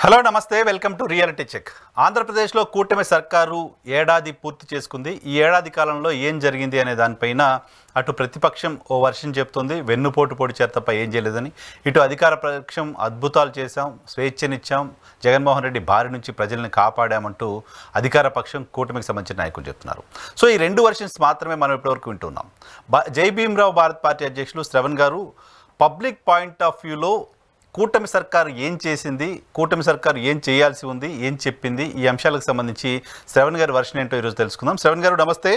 Hello నమస్తే, welcome to reality check. ఆంధ్రప్రదేశ్లో కూటమి సర్కారు ఏడాది పూర్తి చేసుకుంది. ఈ ఏడాది కాలంలో ఏం జరిగింది అనే దానిపైన అటు ప్రతిపక్షం ఓ వర్షన్ చెప్తుంది, వెన్నుపోటు పొడి చేత ఏం చేయలేదని. ఇటు అధికార పక్షం అద్భుతాలు చేశాం, స్వేచ్ఛనిచ్చాం, జగన్మోహన్ రెడ్డి బారి నుంచి ప్రజల్ని కాపాడామంటూ అధికార పక్షం కూటమికి సంబంధించిన నాయకులు చెప్తున్నారు. సో ఈ రెండు వర్షన్స్ మాత్రమే మనం ఇప్పటివరకు వింటున్నాం. జై భీమ్రావ్ భారత్ పార్టీ అధ్యక్షులు శ్రవణ్ గారు పబ్లిక్ పాయింట్ ఆఫ్ వ్యూలో కూటమి సర్కారు ఏం చేసింది, కూటమి సర్కారు ఏం చేయాల్సి ఉంది, ఏం చెప్పింది, ఈ అంశాలకు సంబంధించి శ్రవణ్ గారి వర్షన్ ఏంటో ఈరోజు తెలుసుకుందాం. శ్రవణ్ గారు నమస్తే.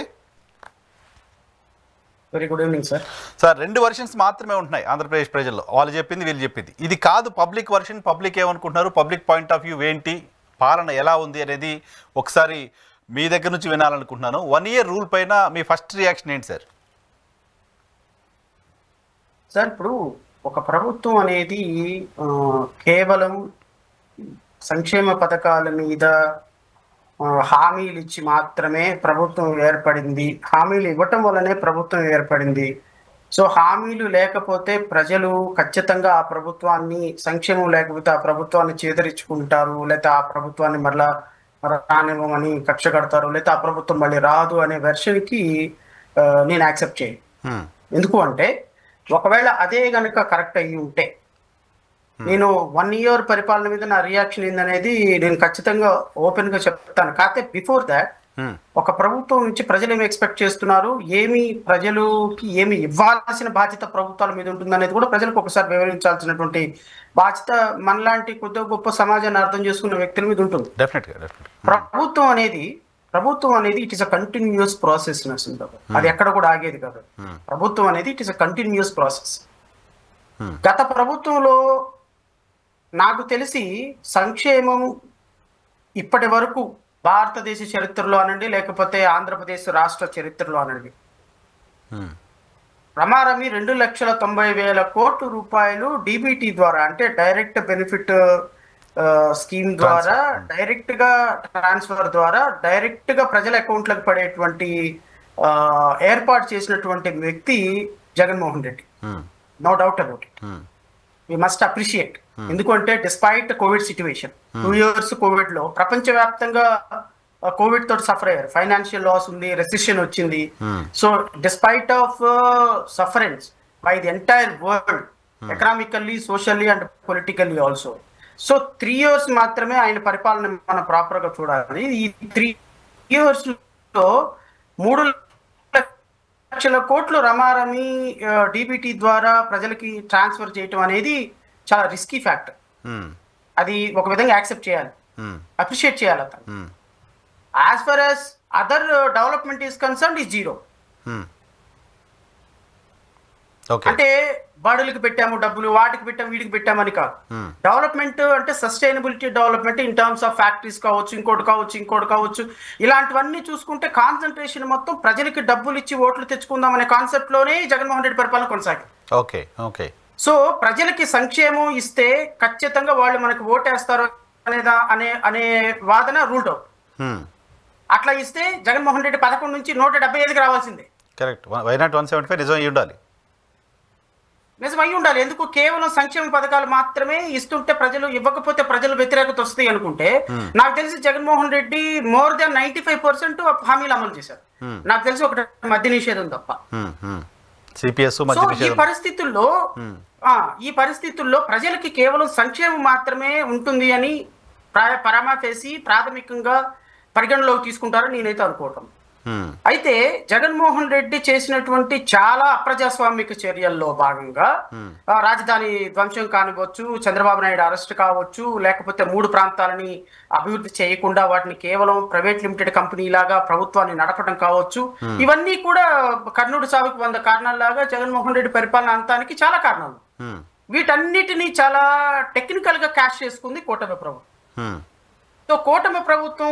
Very good evening sir. Sir, రెండు వర్షన్స్ మాత్రమే ఉంటున్నాయి ఆంధ్రప్రదేశ్ ప్రజల్లో, వాళ్ళు చెప్పింది వీళ్ళు చెప్పింది. ఇది కాదు పబ్లిక్ వర్షన్. పబ్లిక్ ఏమనుకుంటున్నారు, పబ్లిక్ పాయింట్ ఆఫ్ వ్యూ ఏంటి, పాలన ఎలా ఉంది అనేది ఒకసారి మీ దగ్గర నుంచి వినాలనుకుంటున్నాను. 1 year రూల్ పైన మీ ఫస్ట్ రియాక్షన్ ఏంటి సార్? సార్, ఇప్పుడు ఒక ప్రభుత్వం అనేది కేవలం సంక్షేమ పథకాల మీద హామీలు ఇచ్చి మాత్రమే ప్రభుత్వం ఏర్పడింది, హామీలు ఇవ్వటం వల్లనే ప్రభుత్వం ఏర్పడింది. సో హామీలు లేకపోతే ప్రజలు ఖచ్చితంగా ఆ ప్రభుత్వాన్ని, సంక్షేమం లేకపోతే ఆ ప్రభుత్వాన్ని చేదరించుకుంటారు, లేకపోతే ఆ ప్రభుత్వాన్ని మళ్ళా రానివ్వమని కక్ష కడతారు, లేకపోతే ఆ ప్రభుత్వం మళ్ళీ రాదు అనే వెర్షన్కి నేను యాక్సెప్ట్ చేయను. ఎందుకు అంటే, ఒకవేళ అదే గనుక కరెక్ట్ అయ్యి ఉంటే నేను 1 year పరిపాలన మీద నా రియాక్షన్ ఏందనేది నేను ఖచ్చితంగా ఓపెన్ గా చెప్తాను. కాకపోతే బిఫోర్ దాట్ ఒక ప్రభుత్వం నుంచి ప్రజలు ఏమి ఎక్స్పెక్ట్ చేస్తున్నారు, ప్రజలకి ఏమి ఇవ్వాల్సిన బాధ్యత ప్రభుత్వాల మీద ఉంటుందనేది కూడా ప్రజలకు ఒకసారి వివరించాల్సినటువంటి బాధ్యత మనలాంటి కొద్దిగా గొప్ప సమాజాన్ని అర్థం చేసుకున్న వ్యక్తుల మీద ఉంటుంది. ప్రభుత్వం అనేది it is a continuous process Narasimha Rao. అది ఎక్కడ కూడా ఆగేది కాదు. ప్రభుత్వం అనేది it is a continuous process. గత ప్రభుత్వంలో నాకు తెలిసి సంక్షేమం ఇప్పటి వరకు భారతదేశ చరిత్రలో అనండి, లేకపోతే ఆంధ్రప్రదేశ్ రాష్ట్ర చరిత్రలో అనండి, రమారమి 2,90,000 కోట్ల రూపాయలు డిబిటీ ద్వారా, అంటే డైరెక్ట్ బెనిఫిట్ స్కీమ్ ద్వారా, డైరెక్ట్ గా ట్రాన్స్ఫర్ ద్వారా డైరెక్ట్ గా ప్రజల అకౌంట్లకు పడేటువంటి ఏర్పాటు చేసినటువంటి వ్యక్తి Jaganmohan Reddy. No doubt about it. We must appreciate. ఎందుకంటే despite COVID situation, 2 years COVID లో ప్రపంచవ్యాప్తంగా కోవిడ్ తోటి సఫర్ అయ్యారు. ఫైనాన్షియల్ లాస్ ఉంది, రెసిషన్ వచ్చింది. So despite of sufferance by the entire world, economically, socially and politically also. So 3 years మాత్రమే ఆయన పరిపాలన మనం ప్రాపర్ గా చూడాలి. ఈ 3 years లో 3,00,000 కోట్లు రమారమి డిబిటీ ద్వారా ప్రజలకి ట్రాన్స్ఫర్ చేయటం అనేది చాలా రిస్కీ ఫ్యాక్టర్. అది ఒక విధంగా యాక్సెప్ట్ చేయాలి, అప్రిషియేట్ చేయాలి అతను. As for as other development is concern is zero. అంటే బడులకు పెట్టాము డబ్బులు, వాటికి పెట్టాము, వీటికి పెట్టామని కాదు. డెవలప్మెంట్ అంటే sustainability development in terms of factories కావచ్చు, ఇంకోటి కావచ్చు. ఇలాంటివన్నీ చూసుకుంటే కాన్సన్ట్రేషన్ మొత్తం ప్రజలకి డబ్బులు ఇచ్చి ఓట్లు తెచ్చుకుందాం అనే కాన్సెప్ట్ లోనే జగన్మోహన్ రెడ్డి పరిపాలన కొనసాగింది. సో ప్రజలకి సంక్షేమం ఇస్తే ఖచ్చితంగా వాళ్ళు మనకి ఓటేస్తారు అనే వాదన రూల్డ్ అవుట్. అట్లా ఇస్తే జగన్మోహన్ రెడ్డి 11 నుంచి 175కి రావాల్సిందే. కరెక్ట్. వై నాట్ 175 నిజం అయ్యి ఉండాలి. ఎందుకు కేవలం సంక్షేమ పథకాలు మాత్రమే ఇస్తుంటే ప్రజలు, ఇవ్వకపోతే ప్రజలు వ్యతిరేకత వస్తాయి అనుకుంటే, నాకు తెలిసి జగన్మోహన్ రెడ్డి మోర్ దాన్ 95% హామీలు అమలు చేశారు. నాకు తెలిసి ఒకటి మద్య నిషేధం తప్ప. ఈ పరిస్థితుల్లో ప్రజలకి కేవలం సంక్షేమం మాత్రమే ఉంటుంది అని ప్రాథమికంగా పరిగణలోకి తీసుకుంటారని నేనైతే అనుకోవటం. అయితే జగన్మోహన్ రెడ్డి చేసినటువంటి చాలా అప్రజాస్వామిక చర్యల్లో భాగంగా రాజధాని ధ్వంసం కానివచ్చు, చంద్రబాబు నాయుడు అరెస్ట్ కావచ్చు, లేకపోతే 3 ప్రాంతాలని అభివృద్ధి చేయకుండా వాటిని కేవలం ప్రైవేట్ లిమిటెడ్ కంపెనీ లాగా ప్రభుత్వాన్ని నడపడం కావచ్చు, ఇవన్నీ కూడా కర్ణుడి సాగుకి 100 కారణాలలాగా జగన్మోహన్ రెడ్డి పరిపాలన అంతానికి చాలా కారణాలు. వీటన్నిటినీ చాలా టెక్నికల్ గా క్యాష్ చేసుకుంది కూటమి ప్రభుత్వం. సో కూటమి ప్రభుత్వం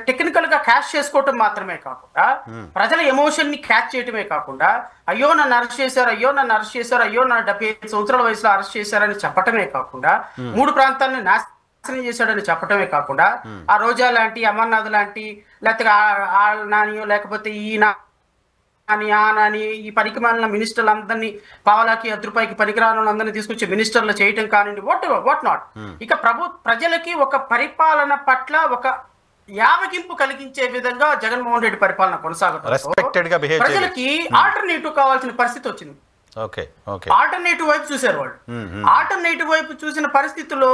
టెక్నికల్ గా క్యాష్ చేసుకోవటం మాత్రమే కాకుండా, ప్రజల ఎమోషన్ ని క్యాచ్ చేయటమే కాకుండా, అయ్యో నన్ను అరెస్ట్ చేశారు, అయ్యో నా 75 సంవత్సరాల వయసులో అరెస్ట్ చేశారని చెప్పటమే కాకుండా, 3 ప్రాంతాలని నాశనం చేశాడని చెప్పటమే కాకుండా, ఆ రోజా లాంటి, అమర్నాథ్ లాంటి, లేకపోతే నానియో లేకపోతే ఈ అని ఆనని ఈ పనికిమాలిన మినిస్టర్లు అందరినీ పావలాకి 10 రూపాయకి పనికిరాని అందరినీ తీసుకొచ్చి మినిస్టర్లు చేయటం కానివ్వండి, వాట్ నాట్. ఇక ప్రజలకి ఒక పరిపాలన పట్ల ఒక యావగింపు కలిగించే విధంగా జగన్మోహన్ రెడ్డి పరిపాలన కొనసాగుతుంది. ప్రజలకి ఆల్టర్నేటివ్ కావాల్సిన పరిస్థితి వచ్చింది. ఆల్టర్నేటివ్ వైపు చూశారు వాళ్ళు. ఆల్టర్నేటివ్ వైపు చూసిన పరిస్థితుల్లో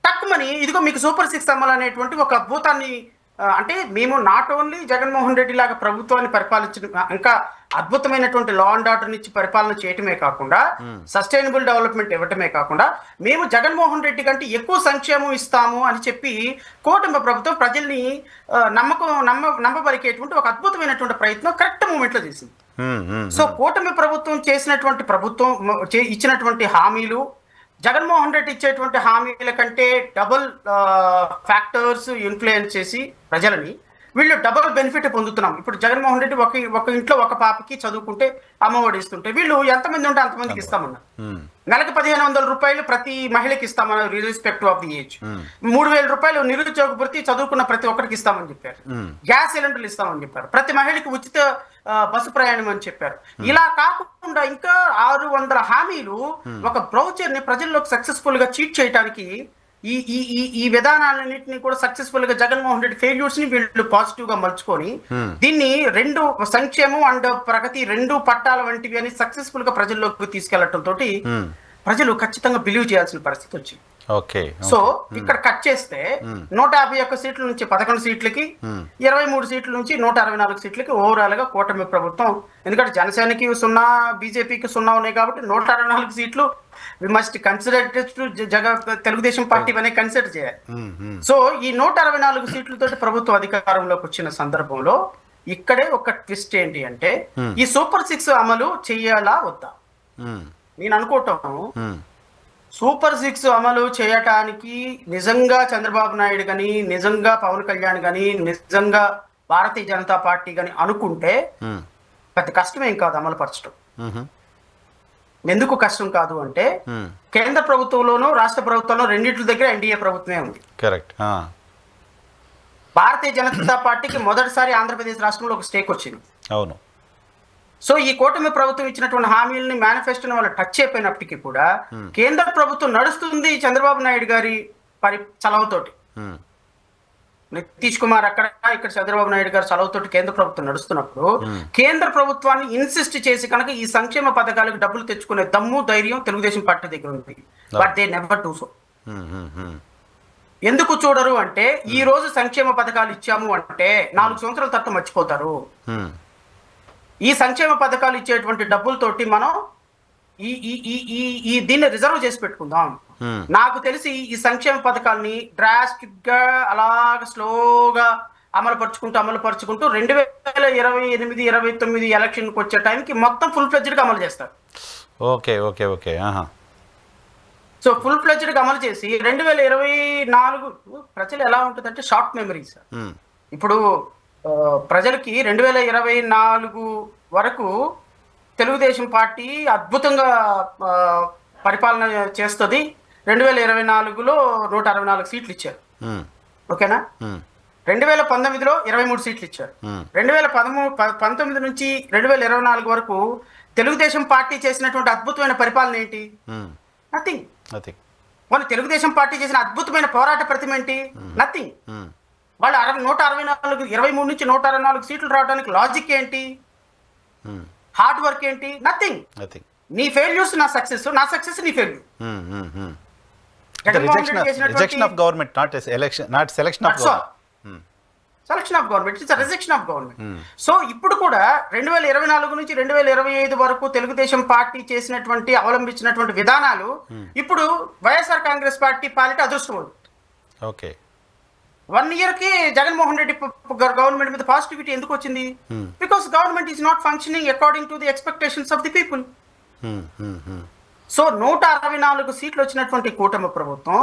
తక్కువని ఇదిగో మీకు సూపర్ 6 అమలు అనేటువంటి ఒక అద్భుతాన్ని, అంటే మేము నాట్ ఓన్లీ జగన్మోహన్ రెడ్డి లాగా ప్రభుత్వాన్ని పరిపాలించిన, ఇంకా అద్భుతమైనటువంటి లా అండ్ ఆర్డర్ నుంచి పరిపాలన చేయటమే కాకుండా సస్టైనబుల్ డెవలప్మెంట్ ఇవ్వటమే కాకుండా మేము జగన్మోహన్ రెడ్డి కంటే ఎక్కువ సంక్షేమం ఇస్తాము అని చెప్పి కూటమి ప్రభుత్వం ప్రజల్ని నమ్మబలికేటువంటి ఒక అద్భుతమైనటువంటి ప్రయత్నం కరెక్ట్ మూమెంట్ లో చేసింది. సో కూటమి ప్రభుత్వం చేసినటువంటి ఇచ్చినటువంటి హామీలు, జగన్మోహన్ రెడ్డి ఇచ్చేటువంటి హామీల కంటే డబుల్ ఫ్యాక్టర్స్ ఇన్ఫ్లుయెన్స్ చేసి ప్రజలని వీళ్ళు డబుల్ బెనిఫిట్ పొందుతున్నాం. ఇప్పుడు జగన్మోహన్ రెడ్డి ఒక ఇంట్లో ఒక పాపకి చదువుకుంటే అమ్మఒడి ఇస్తుంటే వీళ్ళు ఎంతమంది ఉంటే అంతమందికి ఇస్తామన్నారు. నెలకు 1500 రూపాయలు ప్రతి మహిళకి ఇస్తామన్నారు రిస్పెక్ట్ ఆఫ్ ది ఏజ్. 3000 రూపాయలు నిరుద్యోగ భృతి చదువుకున్న ప్రతి ఒక్కరికి ఇస్తామని చెప్పారు. గ్యాస్ సిలిండర్లు ఇస్తామని చెప్పారు. ప్రతి మహిళకి ఉచిత బస్సు ప్రయాణం అని చెప్పారు. ఇలా కాకుండా ఇంకా 600 హామీలు ఒక బ్రౌచర్ ని ప్రజల్లోకి సక్సెస్ఫుల్ గా చీట్ చేయడానికి ఈ విధానాలన్నింటినీ కూడా సక్సెస్ఫుల్ గా జగన్మోహన్ రెడ్డి ఫెయిల్యూర్స్ ని వీళ్ళు పాజిటివ్ గా మలుచుకొని దీన్ని రెండు సంక్షేమం అండ్ ప్రగతి రెండు పట్టాల వంటివి అని సక్సెస్ఫుల్ గా ప్రజల్లోకి తీసుకెళ్లటం తోటి ప్రజలు ఖచ్చితంగా బిలీవ్ చేయాల్సిన పరిస్థితి వచ్చింది. సో ఇక్కడ కట్ చేస్తే 151 సీట్ల నుంచి 11 సీట్లకి 23 సీట్ల నుంచి 164 సీట్లకి ఓవరాల్ గా కూటమి ప్రభుత్వం, ఎందుకంటే జనసేనకి 0 బీజేపీకి 0 ఉన్నాయి కాబట్టి 164 సీట్లు we must consider Telugu Desam Party అనే కన్సిడర్ చేయాలి. సో ఈ 164 సీట్లతోటి ప్రభుత్వం అధికారంలోకి వచ్చిన సందర్భంలో ఇక్కడే ఒక ట్విస్ట్ ఏంటి అంటే ఈ సూపర్ 6 అమలు చెయ్యాలా వద్దా? నేను అనుకోవటం సూపర్ 6 అమలు చేయటానికి నిజంగా చంద్రబాబు నాయుడు కానీ, నిజంగా పవన్ కళ్యాణ్ కానీ, నిజంగా భారతీయ జనతా పార్టీ కానీ అనుకుంటే పెద్ద కష్టమేం కాదు అమలు పరచడం. ఎందుకు కష్టం కాదు అంటే కేంద్ర ప్రభుత్వంలోనూ రాష్ట్ర ప్రభుత్వంలో రెండింటి దగ్గర ఎన్డీఏ ప్రభుత్వమే ఉంది. కరెక్ట్. భారతీయ జనతా పార్టీకి మొదటిసారి ఆంధ్రప్రదేశ్ రాష్ట్రంలో ఒక స్టేక్ వచ్చింది. అవును. సో ఈ కూటమి ప్రభుత్వం ఇచ్చినటువంటి హామీలని మేనిఫెస్టోని వాళ్ళు టచ్ అయిపోయినప్పటికీ కూడా కేంద్ర ప్రభుత్వం నడుస్తుంది చంద్రబాబు నాయుడు గారి చలవతోటి. నితీష్ కుమార్ అక్కడ ఇక్కడ చంద్రబాబు నాయుడు గారు చలవతోటి కేంద్ర ప్రభుత్వం నడుస్తున్నప్పుడు కేంద్ర ప్రభుత్వాన్ని ఇన్సిస్ట్ చేసి కనుక ఈ సంక్షేమ పథకాలకు డబ్బులు తెచ్చుకునే దమ్ము ధైర్యం తెలుగుదేశం పార్టీ దగ్గర ఉంది. But they never do so. ఎందుకు చూడరు అంటే ఈ రోజు సంక్షేమ పథకాలు ఇచ్చాము అంటే 4 సంవత్సరాల తర్వాత మర్చిపోతారు. ఈ సంక్షేమ పథకాలు ఇచ్చేటువంటి డబ్బులతోటి మనం ఈ దీన్ని రిజర్వ్ చేసి పెట్టుకుందాం. నాకు తెలిసి ఈ సంక్షేమ పథకాల్ని డ్రాస్టిక్ గా అలాగ స్లోగా అమలు పరుచుకుంటూ 2028, 29 ఎలక్షన్ కి వచ్చే టైంకి మొత్తం ఫుల్ ఫ్లెడ్జ్డ్ గా అమలు చేస్తారు. సో ఫుల్ ఫ్లెడ్జ్డ్ గా అమలు చేసి 2024 ప్రజలు ఎలా ఉంటుందంటే షార్ట్ మెమరీస్. ఇప్పుడు ప్రజలకి 2024 వరకు తెలుగుదేశం పార్టీ అద్భుతంగా పరిపాలన చేస్తుంది. 2024లో 164 సీట్లు ఇచ్చారు. ఓకేనా? 2019లో 23 సీట్లు ఇచ్చారు. 2019 నుంచి 2024 వరకు తెలుగుదేశం పార్టీ చేసినటువంటి అద్భుతమైన పరిపాలన ఏంటి? నథింగ్. వాళ్ళు తెలుగుదేశం పార్టీ చేసిన అద్భుతమైన పోరాట ప్రతిమ ఏంటి? నథింగ్. వాళ్ళు 164 23 నుంచి 164 సీట్లు రావడానికి లాజిక్ ఏంటి? హార్డ్ వర్క్ ఏంటి? నథింగ్. నీ ఫెయిల్యూర్స్ నా సక్సెస్, నా సక్సెస్ నీ failure. Rejection of government, not election, not selection of government. Selection of government, it's rejection of government. So ఇప్పుడు కూడా 2024 నుంచి 2025 వరకు తెలుగుదేశం పార్టీ చేసినటువంటి అవలంబించినటువంటి విధానాలు ఇప్పుడు వైఎస్ఆర్ కాంగ్రెస్ పార్టీ పాలిట అదృష్టం అవుతుంది. ఓకే. 1 year కి జగన్మోహన్ రెడ్డి గవర్నమెంట్ మీద పాజిటివిటీ ఎందుకు వచ్చింది? Because government is not functioning according to the expectations of the people. So 164 సీట్లు వచ్చినటువంటి కూటమి ప్రభుత్వం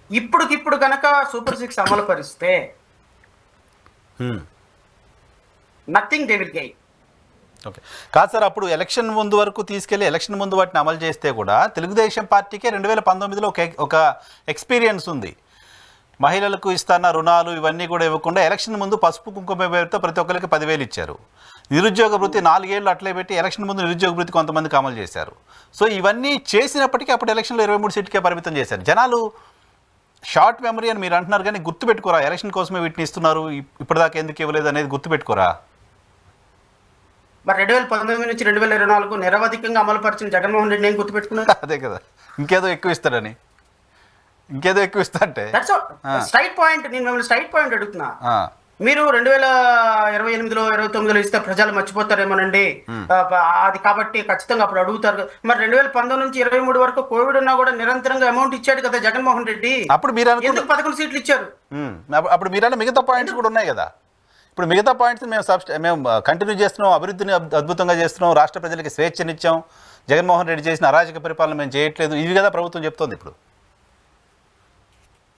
ఇప్పటికిప్పుడు గనక సూపర్ 6 అమలు పరిస్తే nothing they will gain. Okay. కాదు సార్, అప్పుడు ఎలక్షన్ ముందు వరకు తీసుకెళ్లి ఎలక్షన్ ముందు వాటిని అమలు చేస్తే కూడా తెలుగుదేశం పార్టీకి 2019లో ఒక ఎక్స్పీరియన్స్ ఉంది. మహిళలకు ఇస్తున్న రుణాలు ఇవన్నీ కూడా ఇవ్వకుండా ఎలక్షన్ ముందు పసుపు కుంకుమ పేరుతో ప్రతి ఒక్కరికి 10,000 ఇచ్చారు. నిరుద్యోగ వృత్తి 4 ఏళ్ళు అట్లే పెట్టి ఎలక్షన్ ముందు నిరుద్యోగ వృత్తి కొంతమందికి అమలు చేశారు. సో ఇవన్నీ చేసినప్పటికీ అప్పుడు ఎలక్షన్లో 23 సీట్లకే పరిమితం చేశారు. జనాలు షార్ట్ మెమరీ అని మీరు అంటున్నారు, కానీ గుర్తుపెట్టుకోరా? ఎలక్షన్ కోసమే వీటిని ఇస్తున్నారు, ఇప్పటిదాకా ఎందుకు ఇవ్వలేదు అనేది గుర్తుపెట్టుకోరా? మరి 2019 నుంచి 2024 నిరవధికంగా అమలుపరిచిన జగన్మోహన్ రెడ్డి ఏం గుర్తుపెట్టుకున్నారు? అదే కదా, ఇంకేదో ఎక్కువ ఇస్తాడని. ఇంకేదో ఎక్కువ ఇస్తా అంటే స్ట్రైట్ పాయింట్. నేను మిమ్మల్ని స్ట్రైట్ పాయింట్ అడుగుతున్నా. మీరు 2028లో 2029లో ఇస్తే ప్రజలు మర్చిపోతారేమోనండి, అది కాబట్టి ఖచ్చితంగా అప్పుడు అడుగుతారు. మరి 2019 నుంచి 23 వరకు కోవిడ్ ఉన్నా కూడా నిరంతరంగా అమౌంట్ ఇచ్చాడు కదా జగన్మోహన్ రెడ్డి. అప్పుడు మీరు ఎందుకు 11 సీట్లు ఇచ్చారు? అప్పుడు మీరన్నా మిగతా పాయింట్స్ కూడా ఉన్నాయి కదా. ఇప్పుడు మిగతా పాయింట్స్ మేము కంటిన్యూ చేస్తున్నాం, అభివృద్ధిని అద్భుతంగా చేస్తున్నాం, రాష్ట్ర ప్రజలకి స్వేచ్ఛనిచ్చాం, జగన్మోహన్ రెడ్డి చేసిన అరాజక పరిపాలన మేము చేయట్లేదు, ఇవి కదా ప్రభుత్వం చెప్తోంది ఇప్పుడు.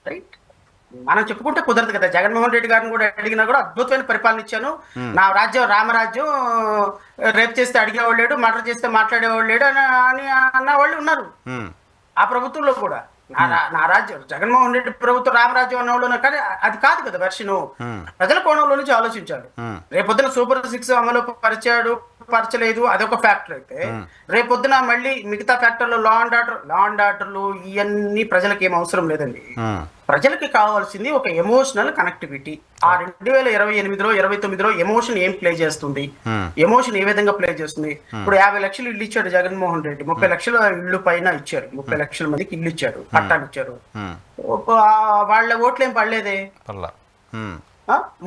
రైట్, మనం చెప్పుకుంటే కుదరదు కదా. జగన్మోహన్ రెడ్డి గారిని కూడా అడిగినా కూడా అద్భుతమైన పరిపాలన ఇచ్చాను, నా రాజ్యం రామరాజ్యం, రేప్ చేస్తే అడిగేవాళ్ళు లేడు, మర్డర్ చేస్తే మాట్లాడేవాళ్ళు లేడు అని అన్న వాళ్ళు ఉన్నారు ఆ ప్రభుత్వంలో కూడా. నా రాజ్యం జగన్మోహన్ రెడ్డి ప్రభుత్వం రామరాజ్యం అన్నవాళ్ళు, కానీ అది కాదు కదా వెర్షను. ప్రజల కోణంలో నుంచి ఆలోచించాలి. రేపొద్దున సూపర్ 6 అమలు పరచలేదు, అదొక ఫ్యాక్టర్ అయితే, రేపొద్దున మళ్ళీ మిగతా ఫ్యాక్టర్లు లా అండ్ ఆర్డర్లు ఇవన్నీ ప్రజలకు ఏం అవసరం లేదండి. ప్రజలకి కావాల్సింది ఒక ఎమోషనల్ కనెక్టివిటీ. ఆ 2028లో 29లో ఎమోషన్ ఏం ప్లే చేస్తుంది, ఎమోషన్ ఏ విధంగా ప్లే చేస్తుంది. ఇప్పుడు 50 లక్షలు ఇల్లు ఇచ్చాడు జగన్మోహన్ రెడ్డి, 30 లక్షల ఇల్లు పైన ఇచ్చారు, 30 లక్షల మందికి ఇల్లు ఇచ్చారు, పట్టాలు ఇచ్చారు. వాళ్ళ ఓట్లు ఏం పడలేదే.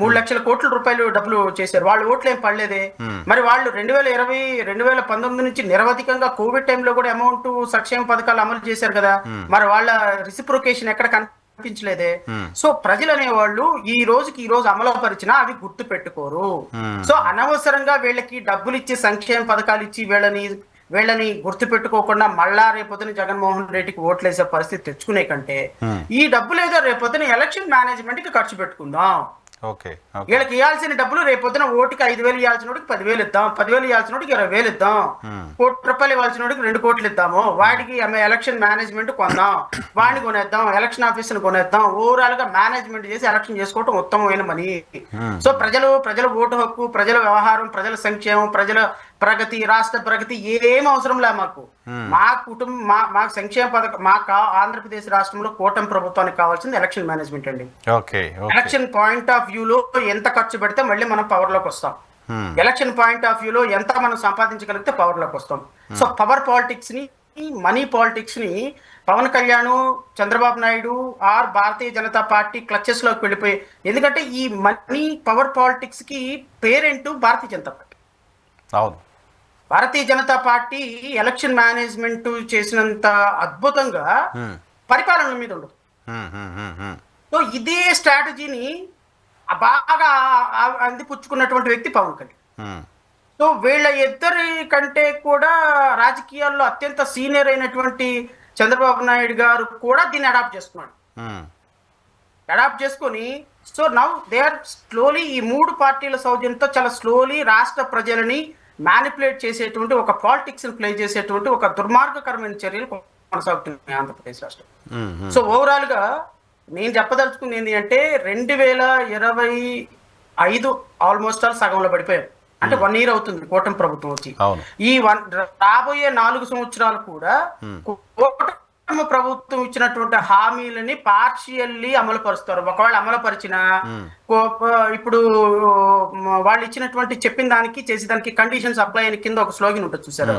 3 లక్షల కోట్ల రూపాయలు డబ్బులు చేశారు, వాళ్ళు ఓట్లు ఏం పడలేదే. మరి వాళ్ళు 2020 2019 నుంచి నిరవధికంగా కోవిడ్ టైంలో కూడా అమౌంట్ సంక్షేమ పథకాలు అమలు చేశారు కదా, మరి వాళ్ళ రిసిప్రొకేషన్ ఎక్కడ కనిపించలేదే. సో ప్రజలు అనేవాళ్ళు ఈ రోజు అమలుపరిచినా అవి గుర్తు పెట్టుకోరు. సో అనవసరంగా వీళ్ళకి డబ్బులు ఇచ్చి సంక్షేమ పథకాలు ఇచ్చి వీళ్ళని గుర్తు పెట్టుకోకుండా మళ్ళా రేపొద్దున జగన్మోహన్ రెడ్డికి ఓట్లేసే పరిస్థితి తెచ్చుకునే కంటే ఈ డబ్బులు ఏదో రేపొద్దున ఎలక్షన్ మేనేజ్మెంట్ కి ఖర్చు పెట్టుకుందాం. వీళ్ళకి ఇవ్వాల్సిన డబ్బులు రేపొద్దున ఓటుకి 5,000 ఇవ్వాల్సిన వాడికి 10,000 ఇద్దాం, 10,000 ఇవ్వాల్సిన వాడికి 20,000 ఇద్దాం, ₹1,00,000 ఇవ్వాల్సిన వాడికి 2 కోట్లు ఇద్దాము, వాడికి ఎలక్షన్ మేనేజ్మెంట్ కొందాం, వాడిని కొనేద్దాం, ఎలక్షన్ ఆఫీస్ ని కొనేద్దాం. ఓవరాల్ గా మేనేజ్మెంట్ చేసి ఎలక్షన్ చేసుకోవడం ఉత్తమమైన పని. సో ప్రజల ఓటు హక్కు, ప్రజల వ్యవహారం, ప్రజల సంక్షేమం, ప్రజల ప్రగతి, రాష్ట్ర ప్రగతి ఏం అవసరం లే మాకు. మా కుటుంబం మాకు సంక్షేమ పథకం, మాకు ఆంధ్రప్రదేశ్ రాష్ట్రంలో కూటమి ప్రభుత్వానికి కావాల్సింది ఎలక్షన్ మేనేజ్మెంట్ అండి. ఎలక్షన్ పాయింట్ ఆఫ్ వ్యూలో ఎంత ఖర్చు పెడితే మళ్ళీ మనం పవర్ లోకి వస్తాం, ఎలక్షన్ పాయింట్ ఆఫ్ వ్యూలో ఎంత మనం సంపాదించగలిగితే పవర్ లోకి వస్తాం. సో పవర్ పాలిటిక్స్ ని, మనీ పాలిటిక్స్ ని Pawan Kalyan, Chandrababu Naidu or Bharatiya Janata Party clutches లోకి వెళ్ళిపోయి, ఎందుకంటే ఈ మనీ పవర్ పాలిటిక్స్ కి parent Bharatiya Janata Party. Bharatiya Janata Party election management చేసినంత అద్భుతంగా పరిపాలన మీద ఉండదు. సో ఇదే స్ట్రాటజీని బాగా అందిపుచ్చుకున్నటువంటి వ్యక్తి పవన్ కళ్యాణ్. సో వీళ్ళ ఇద్దరి కంటే కూడా రాజకీయాల్లో అత్యంత సీనియర్ అయినటువంటి చంద్రబాబు నాయుడు గారు కూడా దీన్ని అడాప్ట్ చేసుకున్నాడు. అడాప్ట్ చేసుకొని so now they are slowly, ఈ 3 పార్టీల సౌజన్యంతో చాలా స్లోలీ రాష్ట్ర ప్రజలని మ్యానిపులేట్ చేసేటువంటి ఒక పాలిటిక్స్ ప్లే చేసేటువంటి ఒక దుర్మార్గకరమైన చర్యలు కొనసాగుతున్నాయి ఆంధ్రప్రదేశ్ రాష్ట్రం. సో ఓవరాల్ గా నేను చెప్పదలుచుకుంది ఏంటి అంటే 2025 ఆల్మోస్ట్ ఆల్ సగంలో పడిపోయాం. అంటే 1 year అవుతుంది కూటమి ప్రభుత్వం వచ్చి. ఈ రాబోయే 4 సంవత్సరాలు కూడా కూటమి ప్రభుత్వం ఇచ్చినటువంటి హామీలని పార్షియల్లీ అమలు పరుస్తారు. ఒకవేళ అమలు పరిచిన ఇప్పుడు వాళ్ళు ఇచ్చినటువంటి చెప్పిన దానికి చేసేదానికి కండిషన్స్ అప్లై అని కింద ఒక స్లోగన్ ఉంటుంది చూసారు,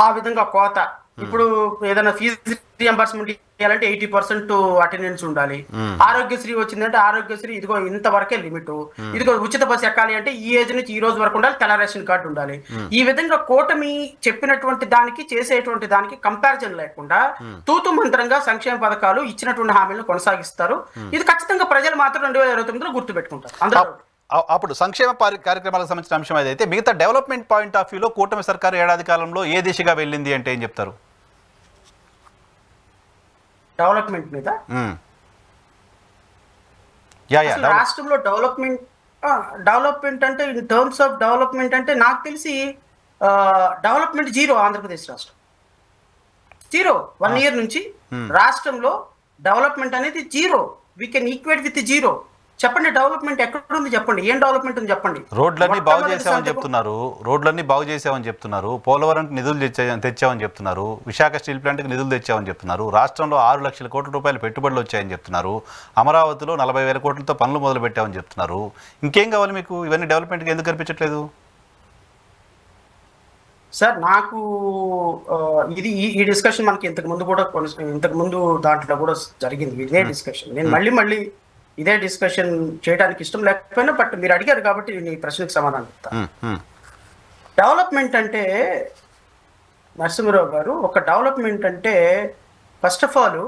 ఆ విధంగా కోత. ఇప్పుడు ఏదైనా ఫీజు రియంబర్స్మెంట్ ఇవ్వాలంటే 80% అటెండెన్స్ ఉండాలి. ఆరోగ్యశ్రీ వచ్చిందంటే ఆరోగ్యశ్రీ ఇదిగో ఇంతవరకే లిమిట్, ఇదిగో ఉచిత బస్సు ఎక్కాలి అంటే ఈ ఏజ్ నుంచి ఈ రోజు వరకు ఉండాలి, తెల్ల రేషన్ కార్డు ఉండాలి. ఈ విధంగా కూటమి చెప్పినటువంటి దానికి చేసేటువంటి దానికి కంపారిజన్ లేకుండా తూతు మంత్రంగా సంక్షేమ పథకాలు ఇచ్చినటువంటి హామీలను కొనసాగిస్తారు. ఇది ఖచ్చితంగా ప్రజలు మాత్రం 2029లో గుర్తు పెట్టుకుంటారు అందరూ. అప్పుడు సంక్షేమ కార్యక్రమాలకు సంబంధించిన అంశం ఏదైతే మిగతా డెవలప్మెంట్ పాయింట్ ఆఫ్ వ్యూలో కూటమి సర్కారు ఏడాది కాలంలో ఏ దిశగా వెళ్ళింది అంటే ఏం చెప్తారు? డెవలప్మెంట్ మీద రాష్ట్రంలో డెవలప్మెంట్ అంటే ఇన్ టర్మ్స్ ఆఫ్ డెవలప్మెంట్ అంటే నాకు తెలిసి డెవలప్మెంట్ జీరో. ఆంధ్రప్రదేశ్ రాష్ట్రం జీరో. 1 year నుంచి రాష్ట్రంలో డెవలప్మెంట్ అనేది zero. We can equate with zero. చెప్పండి, డెవలప్మెంట్ ఎక్కడ ఉంది చెప్పండి, ఏం డెవలప్మెంట్ ఉంది చెప్పండి. రోడ్లన్నీ బాగు మొట్టమొదటి చేసామని సంతకం చెప్తున్నారు, రోడ్లన్నీ బాగు చేసామని చెప్తున్నారు, పోలవరంకి నిధులు తెచ్చామని చెప్తున్నారు, విశాఖ స్టీల్ ప్లాంట్కి నిధులు తెచ్చామని చెప్తున్నారు, రాష్ట్రంలో 6 లక్షల కోట్ల రూపాయలు పెట్టుబడులు వచ్చాయని చెప్తున్నారు, అమరావతిలో 40,000 కోట్లతో పనులు మొదలు పెట్టామని చెప్తున్నారు. ఇంకేం కావాలి మీకు? ఇవన్నీ డెవలప్మెంట్కి ఎందుకు కనిపించట్లేదు? సార్ నాకు ఇది ఈ డిస్కషన్ మనకి ఇంతకు ముందు దాంట్లో కూడా జరిగింది ఇదే డిస్కషన్. నేను మళ్ళీ ఇదే డిస్కషన్ చేయడానికి ఇష్టం లేకపోయినా, బట్ మీరు అడిగారు కాబట్టి నేను ఈ ప్రశ్నకు సమాధానం చెప్తాను. డెవలప్మెంట్ అంటే నరసింహరావు గారు, ఒక డెవలప్మెంట్ అంటే ఫస్ట్ ఆఫ్ ఆల్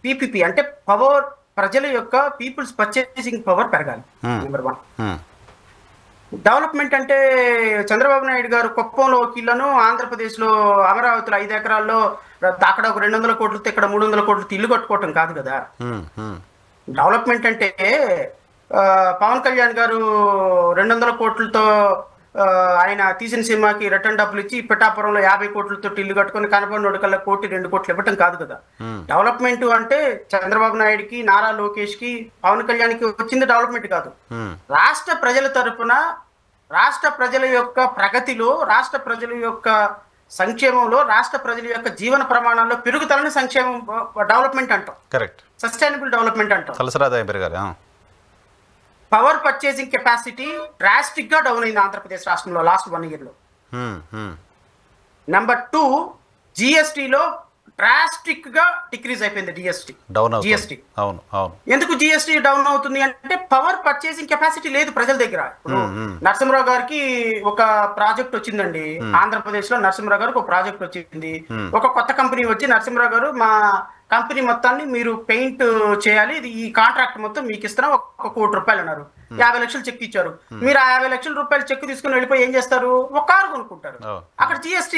పీపీపీ అంటే పవర్, ప్రజల యొక్క పీపుల్స్ పర్చేసింగ్ పవర్ పెరగాలి, నెంబర్ 1. డెవలప్మెంట్ అంటే చంద్రబాబు నాయుడు గారు కుప్పంలో ఇళ్లను, ఆంధ్రప్రదేశ్లో అమరావతిలో 5 ఎకరాల్లో అక్కడ ఒక 200 కోట్లతో ఇక్కడ 300 కోట్లతో ఇల్లు కట్టుకోవటం కాదు కదా. డెవలప్మెంట్ అంటే పవన్ కళ్యాణ్ గారు 200 కోట్లతో ఆయన తీసిన సినిమాకి రిటర్న్ డబ్బులు ఇచ్చి పిఠాపురంలో 50 కోట్లతో ఇల్లు కట్టుకొని కనపడినోడు కల్లా 1-2 కోట్లు ఇవ్వటం కాదు కదా. డెవలప్మెంట్ అంటే చంద్రబాబు నాయుడుకి, నారా లోకేష్ కి, పవన్ కళ్యాణ్కి వచ్చింది డెవలప్మెంట్ కాదు. రాష్ట్ర ప్రజల తరపున, రాష్ట్ర ప్రజల యొక్క ప్రగతిలో, రాష్ట్ర ప్రజల యొక్క సంక్షేమంలో, రాష్ట్ర ప్రజల యొక్క జీవన ప్రమాణాల్లో పెరుగుదలని సంక్షేమం డెవలప్మెంట్ అంటాం. కరెక్ట్. సస్టైనబుల్ డెవలప్మెంట్ అంటాం. తలసరాదాయం పెరగాలి. పవర్ పర్చేసింగ్ కెపాసిటీ డ్రాస్టిక్ గా డౌన్ అయింది ఆంధ్రప్రదేశ్ రాష్ట్రంలో లాస్ట్ 1 year లో. నెంబర్ 2, జిఎస్టీలో డ్రాస్టిక్ గా డిక్రీజ్ అయిపోయింది. జిఎస్టీ ఎందుకు జిఎస్టీ డౌన్ అవుతుంది అంటే పవర్ పర్చేసింగ్ కెపాసిటీ లేదు ప్రజల దగ్గర. ఇప్పుడు నరసింహరావు గారికి ఒక ప్రాజెక్ట్ వచ్చిందండి ఆంధ్రప్రదేశ్ లో. నరసింహరావు గారికి ఒక ప్రాజెక్ట్ వచ్చింది, ఒక కొత్త కంపెనీ వచ్చి నరసింహరావు గారు మా కంపెనీ మొత్తాన్ని మీరు పెయింట్ చేయాలి, ఇది ఈ కాంట్రాక్ట్ మొత్తం మీకు ఇస్తున్నాం, 1 కోటి రూపాయలు అన్నారు. 50 లక్షలు చెక్ ఇచ్చారు. మీరు ఆ 50 లక్షల రూపాయలు చెక్ తీసుకుని వెళ్ళిపోయి ఏం చేస్తారు? ఒక కారు కొనుక్కుంటారు. అక్కడ జిఎస్టీ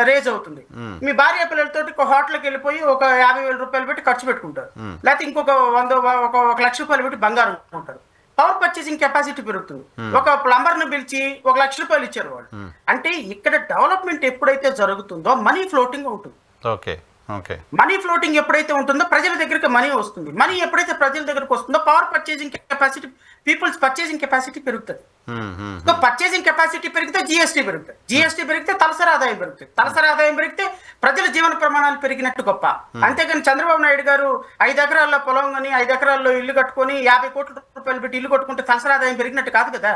రేజ్ అవుతుంది. మీ భార్య పిల్లలతో ఒక హోటల్కి వెళ్ళిపోయి ఒక 50,000 రూపాయలు పెట్టి ఖర్చు పెట్టుకుంటారు, లేకపోతే ఇంకొక 1 లక్ష రూపాయలు పెట్టి బంగారం కొంటారు. పవర్ పర్చేసింగ్ కెపాసిటీ పెరుగుతుంది. ఒక ప్లంబర్ ను పిలిచి 1 లక్ష రూపాయలు ఇచ్చారు వాళ్ళు. అంటే ఇక్కడ డెవలప్మెంట్ ఎప్పుడైతే జరుగుతుందో మనీ ఫ్లోటింగ్ ఉంటుంది. మనీ ఫ్లోటింగ్ ఎప్పుడైతే ఉంటుందో ప్రజల దగ్గరికి మనీ వస్తుంది. మనీ ఎప్పుడైతే ప్రజల దగ్గరకు వస్తుందో power purchasing capacity, people's purchasing capacity పెరుగుతుంది. సో పర్చేసింగ్ కెపాసిటీ పెరిగితే జిఎస్టీ పెరుగుతుంది, జిఎస్టీ పెరిగితే తలసరి ఆదాయం పెరుగుతుంది, తలసరి ఆదాయం పెరిగితే ప్రజల జీవన ప్రమాణాలు పెరిగినట్టు గొప్ప. అంతేగాని చంద్రబాబు నాయుడు గారు 5 ఎకరాల్లో పొలం కానీ 5 ఎకరాల్లో ఇల్లు కట్టుకొని 50 కోట్ల రూపాయలు పెట్టి ఇల్లు కట్టుకుంటే తలసరి ఆదాయం పెరిగినట్టు కాదు కదా.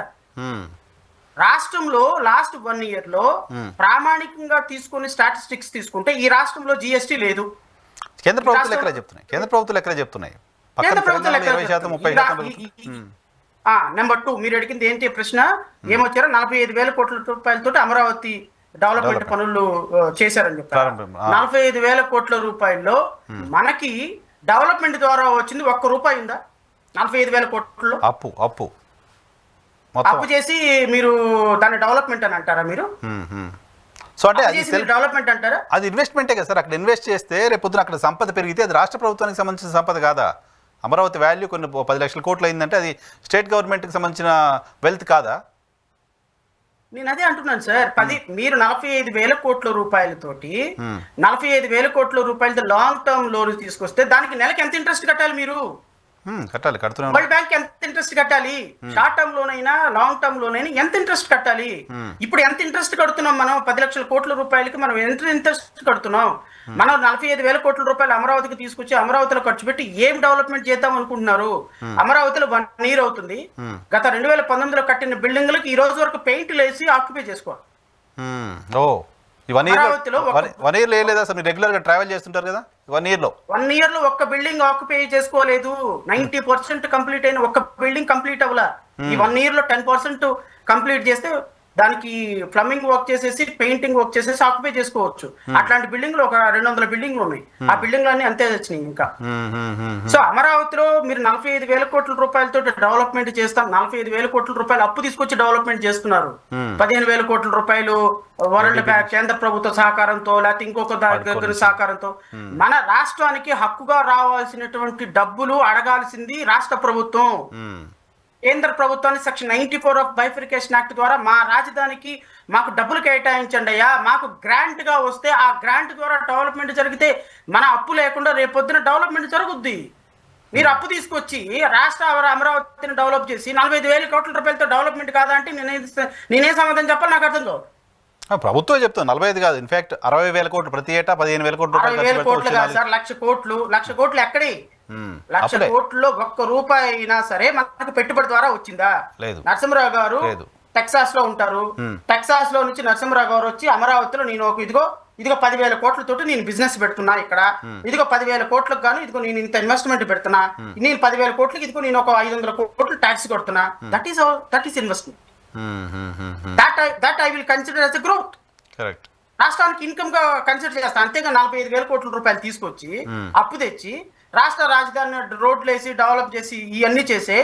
రాష్ట్రంలో లాస్ట్ 1 year లో ప్రామాణికంగా తీసుకుని స్టాటిస్టిక్స్ తీసుకుంటే ఈ రాష్ట్రంలో జిఎస్టీ లేదు. కేంద్ర ప్రభుత్వాలు ఎక్కడ చెప్తున్నాయి? కేంద్ర ప్రభుత్వాలు 30%. నెంబర్ 2 మీరు అడిగింది ఏంటి ప్రశ్న? ఏమొచ్చారో 45,000 కోట్ల రూపాయలతో అమరావతి డెవలప్మెంట్ పనులు చేశారని చెప్పారు. 45,000 కోట్ల రూపాయల్లో మనకి డెవలప్మెంట్ ద్వారా వచ్చింది 1 రూపాయి ఉందా? 45,000 కోట్లు అప్పు చేసి మీరు దాన్ని డెవలప్మెంట్ అని అంటారా? మీరు సో అంటే డెవలప్మెంట్ అంటారా? అది ఇన్వెస్ట్మెంటే కదా సార్. అక్కడ ఇన్వెస్ట్ చేస్తే రేపొద్దున అక్కడ సంపద పెరిగితే అది రాష్ట్ర ప్రభుత్వానికి సంబంధించిన సంపద కాదా? అమరావతి వాల్యూ కొన్ని 10 లక్షల కోట్లు అయిందంటే అది స్టేట్ గవర్నమెంట్కి సంబంధించిన వెల్త్ కాదా? నేను అదే అంటున్నాను సార్. మీరు 45,000 కోట్ల రూపాయలతోటి 45,000 కోట్ల రూపాయలతో లాంగ్ టర్మ్ లోన్ తీసుకొస్తే దానికి నెలకి ఎంత ఇంట్రెస్ట్ కట్టాలి? మీరు కడుతున్నాం. వరల్డ్ బ్యాంక్ ఎంత ఇంట్రెస్ట్ కట్టాలి? షార్ట్ టర్మ్ లోన్ అయినా లాంగ్ టర్మ్ లోన్ అయినా ఎంత ఇంట్రెస్ట్ కట్టాలి? ఇప్పుడు ఎంత ఇంట్రెస్ట్ కడుతున్నాం మనం? 10 లక్షల కోట్ల రూపాయలకి మనం ఎంత ఇంట్రెస్ట్ కడుతున్నాం? మనం 45,000 కోట్ల రూపాయలు అమరావతికి తీసుకొచ్చి అమరావతిలో ఖర్చు పెట్టి ఏం డెవలప్మెంట్ చేద్దాం అనుకుంటున్నారు? అమరావతిలో 1 year అవుతుంది. గత 2019లో కట్టిన బిల్డింగ్లకు ఈ రోజు వరకు పెయింట్ వేసి ఆక్యుపై చేసుకోవాలి. 1 year లేదా సార్? మీరు రెగ్యులర్ గా ట్రావెల్ చేస్తుంటారు కదా. 1 year లో ఒక్క బిల్డింగ్ ఆక్యుపై చేసుకోలేదు. 90% కంప్లీట్ అయిన ఒక్క బిల్డింగ్ కంప్లీట్ అవ్వలా. ఈ 1 year లో 10% కంప్లీట్ చేస్తే దానికి ప్లంబింగ్ వర్క్ చేసేసి పెయింటింగ్ వర్క్ చేసేసి ఆక్యుపై చేసుకోవచ్చు. అట్లాంటి బిల్డింగ్లు ఒక 200 బిల్డింగ్లు ఉన్నాయి. ఆ బిల్డింగ్లు అన్ని అంతే వచ్చినాయి ఇంకా. సో అమరావతిలో మీరు 45,000 కోట్ల రూపాయలతో డెవలప్మెంట్ చేస్తాం, 45,000 కోట్ల రూపాయలు అప్పు తీసుకొచ్చి డెవలప్మెంట్ చేస్తున్నారు. 15,000 కోట్ల రూపాయలు వరల్డ్ బ్యాంక్ కేంద్ర ప్రభుత్వ సహకారంతో లేకపోతే ఇంకొక దగ్గర సహకారంతో. మన రాష్ట్రానికి హక్కుగా రావాల్సినటువంటి డబ్బులు అడగాల్సింది రాష్ట్ర ప్రభుత్వం. కేంద్ర ప్రభుత్వాన్ని సెక్షన్ 94 ఆఫ్ బైఫర్కేషన్ యాక్ట్ ద్వారా మా రాజధానికి మాకు డబ్బులు కేటాయించండి అయ్యా, మాకు గ్రాంట్ గా వస్తే ఆ గ్రాంట్ ద్వారా డెవలప్మెంట్ జరిగితే మన అప్పు లేకుండా రేపొద్దున డెవలప్మెంట్ జరుగుద్ది. మీరు అప్పు తీసుకొచ్చి రాష్ట్ర అమరావతిని డెవలప్ చేసి 45,000 కోట్ల రూపాయలతో డెవలప్మెంట్ కాదా అంటే నేనే సమాధానం చెప్పాలి, నాకు అర్థం కాదు. ప్రభుత్వం చెప్తాం 45 కాదు, ఇన్ఫాక్ట్ 60,000 కోట్లు ప్రతి ఏటా 15,000 కోట్లు 60,000 కోట్లు కాదు సార్, 1,00,00,000 కోట్లు ఎక్కడి 1,00,000 కోట్లలో ఒక్క రూపాయి అయినా సరే మనకు పెట్టుబడి ద్వారా వచ్చిందా? లేదు. నరసింహరావు గారు టెక్సాస్ లో ఉంటారు, టెక్సాస్ లో నుంచి నరసింహరావు గారు వచ్చి అమరావతిలో నేను ఒక ఇదిగో 10,000 కోట్లతోటి నేను బిజినెస్ పెడుతున్నా, ఇక్కడ ఇదిగో 10,000 కోట్లకు గాను ఇదిగో నేను ఇంత ఇన్వెస్ట్మెంట్ పెడుతున్నా, నేను 10,000 కోట్లకి ఇదిగో నేను ఒక 500 కోట్లు ట్యాక్స్ కొడుతున్నా. That is investment. That I will consider as a growth. Correct. రాష్ట్రానికి ఇన్కమ్ గా కన్సిడర్ చేస్తాను. అంతేగా 45,000 కోట్ల రూపాయలు తీసుకొచ్చి అప్పు తెచ్చి రాష్ట్ర రాజధాని రోడ్లు వేసి డెవలప్ చేసి ఇవన్నీ చేసే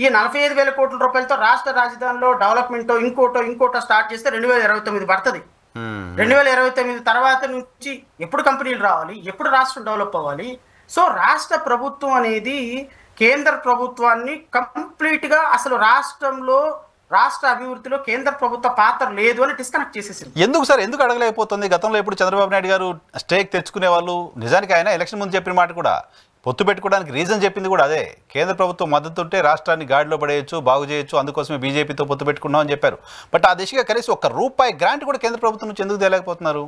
ఈ 45,000 కోట్ల రూపాయలతో రాష్ట్ర రాజధానిలో డెవలప్మెంట్ ఇంకోటో స్టార్ట్ చేస్తే 2029 పడుతుంది. 2029 తర్వాత నుంచి ఎప్పుడు కంపెనీలు రావాలి, ఎప్పుడు రాష్ట్రం డెవలప్ అవ్వాలి? సో రాష్ట్ర ప్రభుత్వం అనేది కేంద్ర ప్రభుత్వాన్ని కంప్లీట్ గా అసలు రాష్ట్ర అభివృద్ధిలో కేంద్ర ప్రభుత్వ పాత్ర లేదు అని డిస్కనెక్ట్ చేసేసింది. ఎందుకు సార్, ఎందుకు అడగలేకపోతుంది? గతంలో ఎప్పుడు చంద్రబాబు నాయుడు గారు స్టేక్ తెచ్చుకునే వాళ్ళు, నిజానికి ఆయన ఎలక్షన్ ముందు చెప్పిన మాట కూడా, పొత్తు పెట్టుకోవడానికి రీజన్ చెప్పింది కూడా అదే. కేంద్ర ప్రభుత్వం మద్దతు ఉంటే రాష్ట్రాన్ని గాడిలో పడేయచ్చు, బాగు చేయొచ్చు, అందుకోసమే బీజేపీతో పొత్తు పెట్టుకున్నాం అని చెప్పారు. బట్ ఆ దిశగా కనీసం ₹1 గ్రాంట్ కూడా కేంద్ర ప్రభుత్వం నుంచి ఎందుకు తేలేకపోతున్నారు?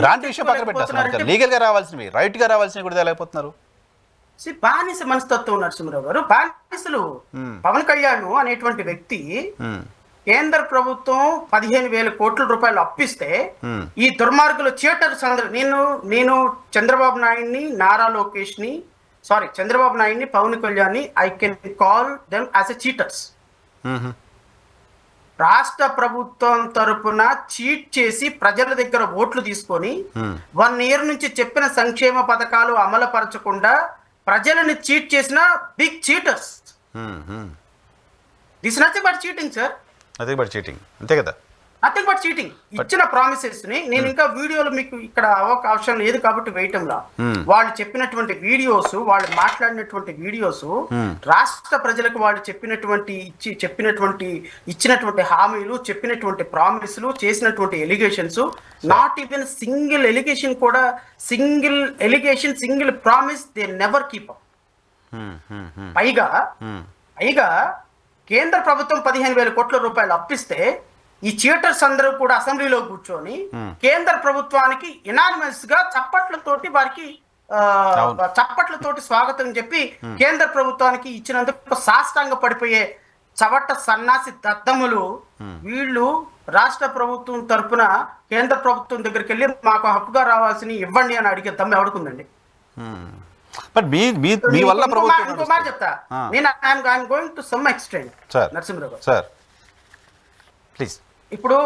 గ్రాంట్ విషయం పక్కన పెట్టేస్తున్నారు, లీగల్గా రావాల్సినవి, రైట్గా రావాల్సినవి కూడా తేలేకపోతున్నారు. బానిస మనస్తత్వం నరసింహరావు గారు. బానిసలు పవన్ కళ్యాణ్ అనేటువంటి వ్యక్తి కేంద్ర ప్రభుత్వం 15,000 కోట్ల రూపాయలు అప్పిస్తే ఈ దుర్మార్గులు చీటర్స్ అందరూ, నేను చంద్రబాబు నాయుడిని పవన్ కళ్యాణ్ ని I can call them as a cheaters. రాష్ట్ర ప్రభుత్వం తరపున చీట్ చేసి ప్రజల దగ్గర ఓట్లు తీసుకొని 1 ఇయర్ నుంచి చెప్పిన సంక్షేమ పథకాలు అమలు పరచకుండా ప్రజలను చీట్ చేసిన big cheaters. This nothing but cheating sir. Nothing but cheating, అంతే కదా. Nothing but cheating. ఇచ్చిన ప్రామిసెస్ ని నేను ఇంకా వీడియోలు మీకు ఇక్కడ అవకాశం లేదు కాబట్టి వేయటంలా, వాళ్ళు చెప్పినటువంటి వీడియోస్, వాళ్ళు మాట్లాడినటువంటి వీడియోస్, రాష్ట్ర ప్రజలకు వాళ్ళు ఇచ్చినటువంటి హామీలు, చెప్పినటువంటి ప్రామిస్లు, చేసినటువంటి allegations, not even single allegation కూడా, single promise they never keep up. పైగా కేంద్ర ప్రభుత్వం 15,000 కోట్ల రూపాయలు అప్పిస్తే ఈ చీటర్స్ అందరూ కూడా అసెంబ్లీలో కూర్చొని కేంద్ర ప్రభుత్వానికి ఇనానిమస్ గా చప్పట్లతోటి స్వాగతం చెప్పి కేంద్ర ప్రభుత్వానికి ఇచ్చినందుకు సాష్టాంగ పడిపోయే చవట సన్నాసి దద్దములు వీళ్ళు రాష్ట్ర ప్రభుత్వం తరపున కేంద్ర ప్రభుత్వం దగ్గరికి వెళ్ళి మాకు హక్కుగా రావాల్సిన ఇవ్వండి అని అడిగే దమ్ము ఎవడుకుందండి? ఇంకో మాట చెప్తా నేను, I'm going to some extent Narasimha Rao sir. Please. ఇప్పుడు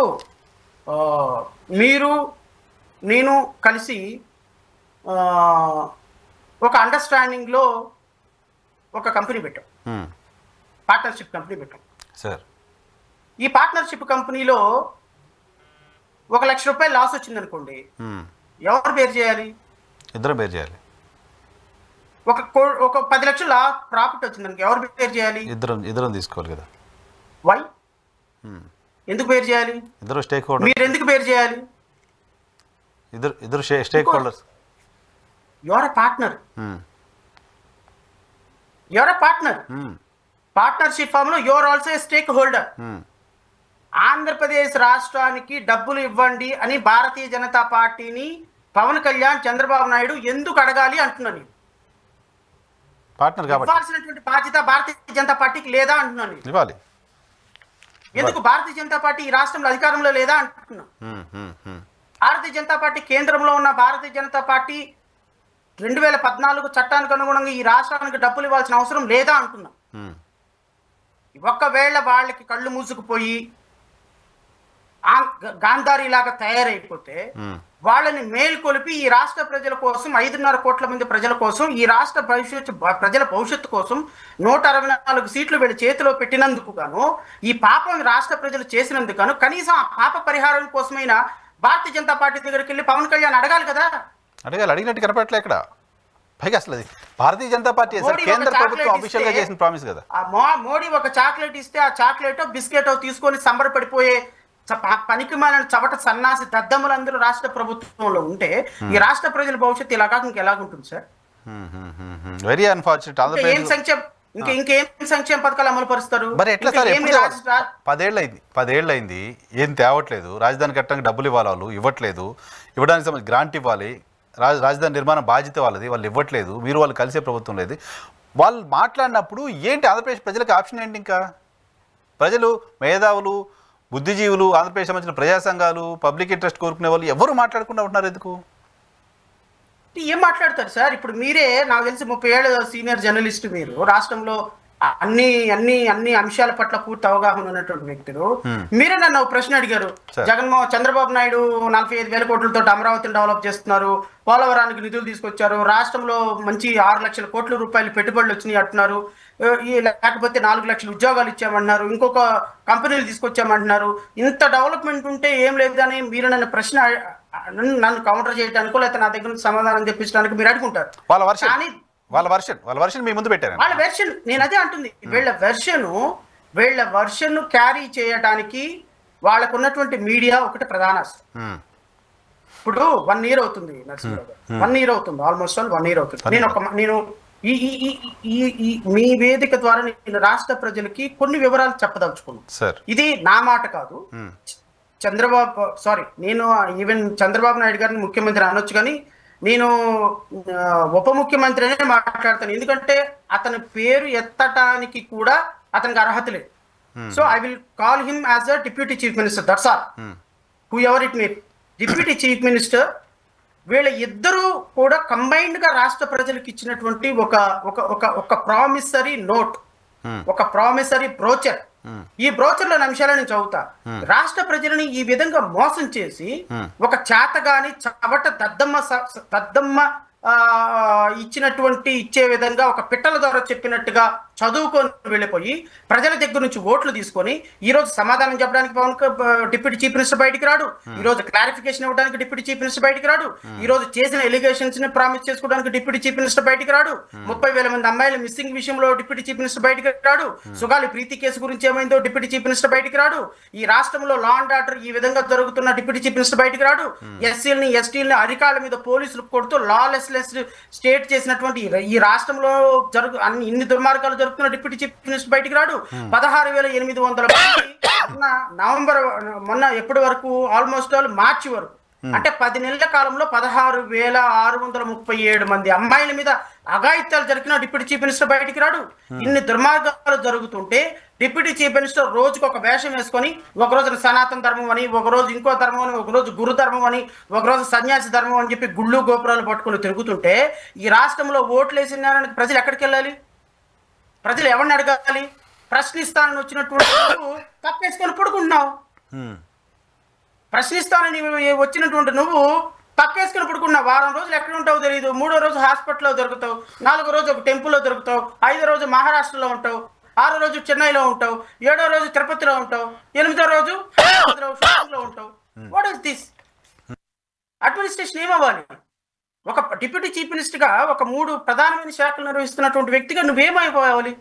మీరు నేను కలిసి ఒక అండర్స్టాండింగ్ లో ఒక కంపెనీ పెట్టాం, పార్ట్నర్షిప్ కంపెనీ పెట్టాం సార్. ఈ పార్ట్నర్షిప్ కంపెనీలో ₹1,00,000 లాస్ వచ్చింది అనుకోండి, ఎవరు బేర్ చేయాలి? ఇద్దరు బేర్ చేయాలి. ఒక 10 లక్షల ప్రాఫిట్ వచ్చింది అనుకో, ఎవరు బేర్ చేయాలి? ఇద్దరం తీసుకోవాలి కదా. వై? ఎందుకు బేర్ చేయాలి? ఇద్దరు స్టేక్ హోల్డర్. మీరు ఎందుకు బేర్ చేయాలి? ఇద్దరు stake holders. Your a partner. Partnership firm లో your also a stake holder. Andhra Pradesh రాష్ట్రానికి డబ్బులు ఇవ్వండి అని భారతీయ జనతా పార్టీని పవన్ కళ్యాణ్, చంద్రబాబు నాయుడు ఎందుకు అడగాలి అంటున్నాను. పార్ట్నర్ కాబట్టి ఇవ్వాల్సినటువంటి బాధ్యత భారతీయ జనతా పార్టీకి లేదా అంటున్నాను. ఇవ్వాలి. ఎందుకు భారతీయ జనతా పార్టీ ఈ రాష్ట్రంలో అధికారంలో లేదా అంటున్నాం. భారతీయ జనతా పార్టీ కేంద్రంలో ఉన్న భారతీయ జనతా పార్టీ 2014 చట్టానికి అనుగుణంగా ఈ రాష్ట్రానికి డబ్బులు ఇవ్వాల్సిన అవసరం లేదా అంటున్నాం. ఒకవేళ వాళ్ళకి కళ్ళు మూసుకుపోయి గాంధారి లాగా తయారైపోతే వాళ్ళని మేల్కొలిపి ఈ రాష్ట్ర ప్రజల కోసం, 5.5 కోట్ల మంది ప్రజల కోసం, ఈ రాష్ట్ర ప్రజల భవిష్యత్తు కోసం 164 సీట్లు వీళ్ళ చేతిలో పెట్టినందుకు గాను, ఈ పాపం రాష్ట్ర ప్రజలు చేసినందుకు గాను కనీసం ఆ పాప పరిహారం కోసమైనా భారతీయ జనతా పార్టీ దగ్గరికి వెళ్ళి పవన్ కళ్యాణ్ అడగాలి కదా. అడిగినట్టు కనపడలే ఇక్కడ. పైగా అసలు అది భారతీయ జనతా పార్టీ కేంద్ర ప్రభుత్వం అఫీషియల్ గా చేసిన ప్రామిస్ కదా. మోడీ ఒక చాక్లెట్ ఇస్తే ఆ చాక్లెట్ బిస్కెట్ తీసుకొని సంబరపడిపోయే పనికి మాలిన చవట సన్నాసి దద్దములందరూ రాష్ట్ర ప్రభుత్వంలో ఉంటే ఈ రాష్ట్ర ప్రజల భవిష్యత్తు ఇలాగా ఇంకెలాగుంటుంది సార్? Very unfortunate. ఏం ఆంధ్రప్రదేశ్ సంక్షేమ ఇంకేం సంక్షేమ పథకాలు అమలు పరుస్తారు? మరి ఎట్లా సార్? ఏమి ఎప్పుడు 10 అయింది ఏం తేవట్లేదు. రాజధాని కట్టడానికి డబ్బులు ఇవ్వాలి, వాళ్ళు ఇవ్వట్లేదు. ఇవ్వడానికి గ్రాంట్ ఇవ్వాలి, రాజధాని నిర్మాణం బాధ్యత వాళ్ళది, వాళ్ళు ఇవ్వట్లేదు. మీరు వాళ్ళు కలిసే ప్రభుత్వం లేదు. వాళ్ళు మాట్లాడినప్పుడు ఏంటి ఆంధ్రప్రదేశ్ ప్రజలకు ఆప్షన్ ఏంటి? ఇంకా ప్రజలు, మేధావులు, బుద్ధిజీవులు, ఆంధ్రప్రదేశ్ సంబంధించిన ప్రజా సంఘాలు, పబ్లిక్ ఇంట్రెస్ట్ కోరుకునే వాళ్ళు ఎవరు మాట్లాడకుండా ఉంటున్నారు ఎందుకు? ఏం మాట్లాడతారు సార్? ఇప్పుడు మీరే నాకు తెలిసి 30 ఏళ్ళ సీనియర్ జర్నలిస్ట్, మీరు రాష్ట్రంలో అన్ని అన్ని అన్ని అంశాల పట్ల పూర్తి అవగాహన ఉన్నటువంటి వ్యక్తులు. మీరే నన్ను ఒక ప్రశ్న అడిగారు, చంద్రబాబు నాయుడు 45,000 కోట్లతో అమరావతిని డెవలప్ చేస్తున్నారు, పోలవరానికి నిధులు తీసుకొచ్చారు, రాష్ట్రంలో మంచి 6 లక్షల కోట్ల రూపాయలు పెట్టుబడులు వచ్చినాయి అంటున్నారు, లేకపోతే 4 లక్షల ఉద్యోగాలు ఇచ్చామంటున్నారు, ఇంకొక కంపెనీలు తీసుకొచ్చామంటున్నారు. ఇంత డెవలప్మెంట్ ఉంటే ఏం లేదని మీరు నన్ను ప్రశ్న నన్ను కౌంటర్ చేయడానికో లేకపోతే నా దగ్గర నుంచి సమాధానం చెప్పించడానికి మీరు అడుగుంటారు. వాళ్ళ వర్షన్ మీ ముందు పెట్టారు. వాళ్ళ వెర్షన్, నేను అదే అంటుంది, వీళ్ళ వెర్షన్ క్యారీ చేయడానికి వాళ్ళకు ఉన్నటువంటి మీడియా ఒకటి ప్రధాన అస్త్రం. ఇప్పుడు 1 year అవుతుంది నరసింహరావు గారు, 1 year అవుతుంది, ఆల్మోస్ట్ 1 year అవుతుంది. నేను ఈ మీ వేదిక ద్వారా నేను రాష్ట్ర ప్రజలకి కొన్ని వివరాలు చెప్పదలుచుకున్నాను. ఇది నా మాట కాదు, నేను ఈవెన్ చంద్రబాబు నాయుడు గారిని ముఖ్యమంత్రి అనొచ్చు, కానీ నేను ఉప ముఖ్యమంత్రి అనే మాట్లాడతాను. ఎందుకంటే అతని పేరు ఎత్తటానికి కూడా అతనికి అర్హత లేదు. So I will call him as a deputy chief minister, that's all, who ever it may. Deputy chief minister వీళ్ళ ఇద్దరు కూడా కంబైన్డ్ గా రాష్ట్ర ప్రజలకు ఇచ్చినటువంటి ఒక ప్రామిసరీ నోట్, ఒక ప్రామిసరీ బ్రోచర్. ఈ బ్రోచర్ లోని అంశాలను నేను చదువుతా. రాష్ట్ర ప్రజలని ఈ విధంగా మోసం చేసి ఒక చేతగాని చవట దద్దమ్మ ఇచ్చే విధంగా ఒక పిట్టల ద్వారా చెప్పినట్టుగా చదువుకొని వెళ్ళిపోయి ప్రజల దగ్గర నుంచి ఓట్లు తీసుకొని ఈ రోజు సమాధానం చెప్పడానికి డిప్యూటీ చీఫ్ మినిస్టర్ బయటికి రాడు, ఈ రోజు క్లారిఫికేషన్ ఇవ్వడానికి డిప్యూటీ చీఫ్ మినిస్టర్ బయటికి రాడు, ఈ రోజు చేసిన ఎలిగేషన్స్ ని ప్రామిస్ చేసుకోవడానికి డిప్యూటీ చీఫ్ మినిస్టర్ బయటికి రాడు, 30,000 మంది అమ్మాయిల మిస్సింగ్ విషయంలో డిప్యూటీ చీఫ్ మినిస్టర్ బయటికి రాడు, సుగాలి ప్రీతి కేసు గురించి ఏమైందో డిప్యూటీ చీఫ్ మినిస్టర్ బయటికి రాడు, ఈ రాష్ట్రంలో లా అండ్ ఆర్డర్ ఈ విధంగా జరుగుతున్న డిప్యూటీ చీఫ్ మినిస్టర్ బయటికి రాడు, ఎస్సీలని ఎస్టీలని అరికాల మీద పోలీసులు కొడుతూ లాలెస్ స్టేట్ చేసినటువంటి ఈ రాష్ట్రంలో ఇన్ని దుర్మార్గాలు జరుగుతున్న డిప్యూటీ చీఫ్ మినిస్టర్ బయటికి రాడు. 16,800 నవంబర్ మొన్న ఎప్పటి వరకు ఆల్మోస్ట్ మార్చి వరకు, అంటే 10 నెలల కాలంలో 16,637 మంది అమ్మాయిల మీద అఘాయిత్యాలు జరిగిన డిప్యూటీ చీఫ్ మినిస్టర్ బయటికి రాడు. ఇన్ని దుర్మార్గాలు జరుగుతుంటే డిప్యూటీ చీఫ్ మినిస్టర్ రోజుకు ఒక వేషం వేసుకొని, ఒక రోజు సనాతన ధర్మం అని, ఒక రోజు ఇంకో ధర్మం అని, ఒక రోజు గురు ధర్మం అని, ఒక రోజు సన్యాసి ధర్మం అని చెప్పి గుళ్ళు గోపురాలు పట్టుకుని తిరుగుతుంటే ఈ రాష్ట్రంలో ఓట్లు వేసినారని ప్రజలు ఎక్కడికి వెళ్ళాలి? ప్రజలు ఎవరిని అడగాలి? ప్రశ్నిస్తానని వచ్చినటువంటి తప్పేసుకొని పడుకుంటున్నావు. ప్రశ్నిస్తానని వచ్చినటువంటి నువ్వు పక్కేసుకుని పడుకున్నావు. వారం రోజులు ఎక్కడ ఉంటావు తెలియదు, 3వ రోజు హాస్పిటల్లో దొరుకుతావు, 4వ రోజు ఒక టెంపుల్లో దొరుకుతావు, 5వ రోజు మహారాష్ట్రలో ఉంటావు, 6వ రోజు చెన్నైలో ఉంటావు, 7వ రోజు తిరుపతిలో ఉంటావు, 8వ రోజు హైదరాబాద్లో ఉంటావు. What is this? అడ్మినిస్ట్రేషన్ ఏమవ్వాలి? ఒక డిప్యూటీ చీఫ్ మినిస్టర్ గా ఒక 3 ప్రధానమైన శాఖలు నిర్వహిస్తున్నటువంటి వ్యక్తిగా నువ్వేమైపోవాలి?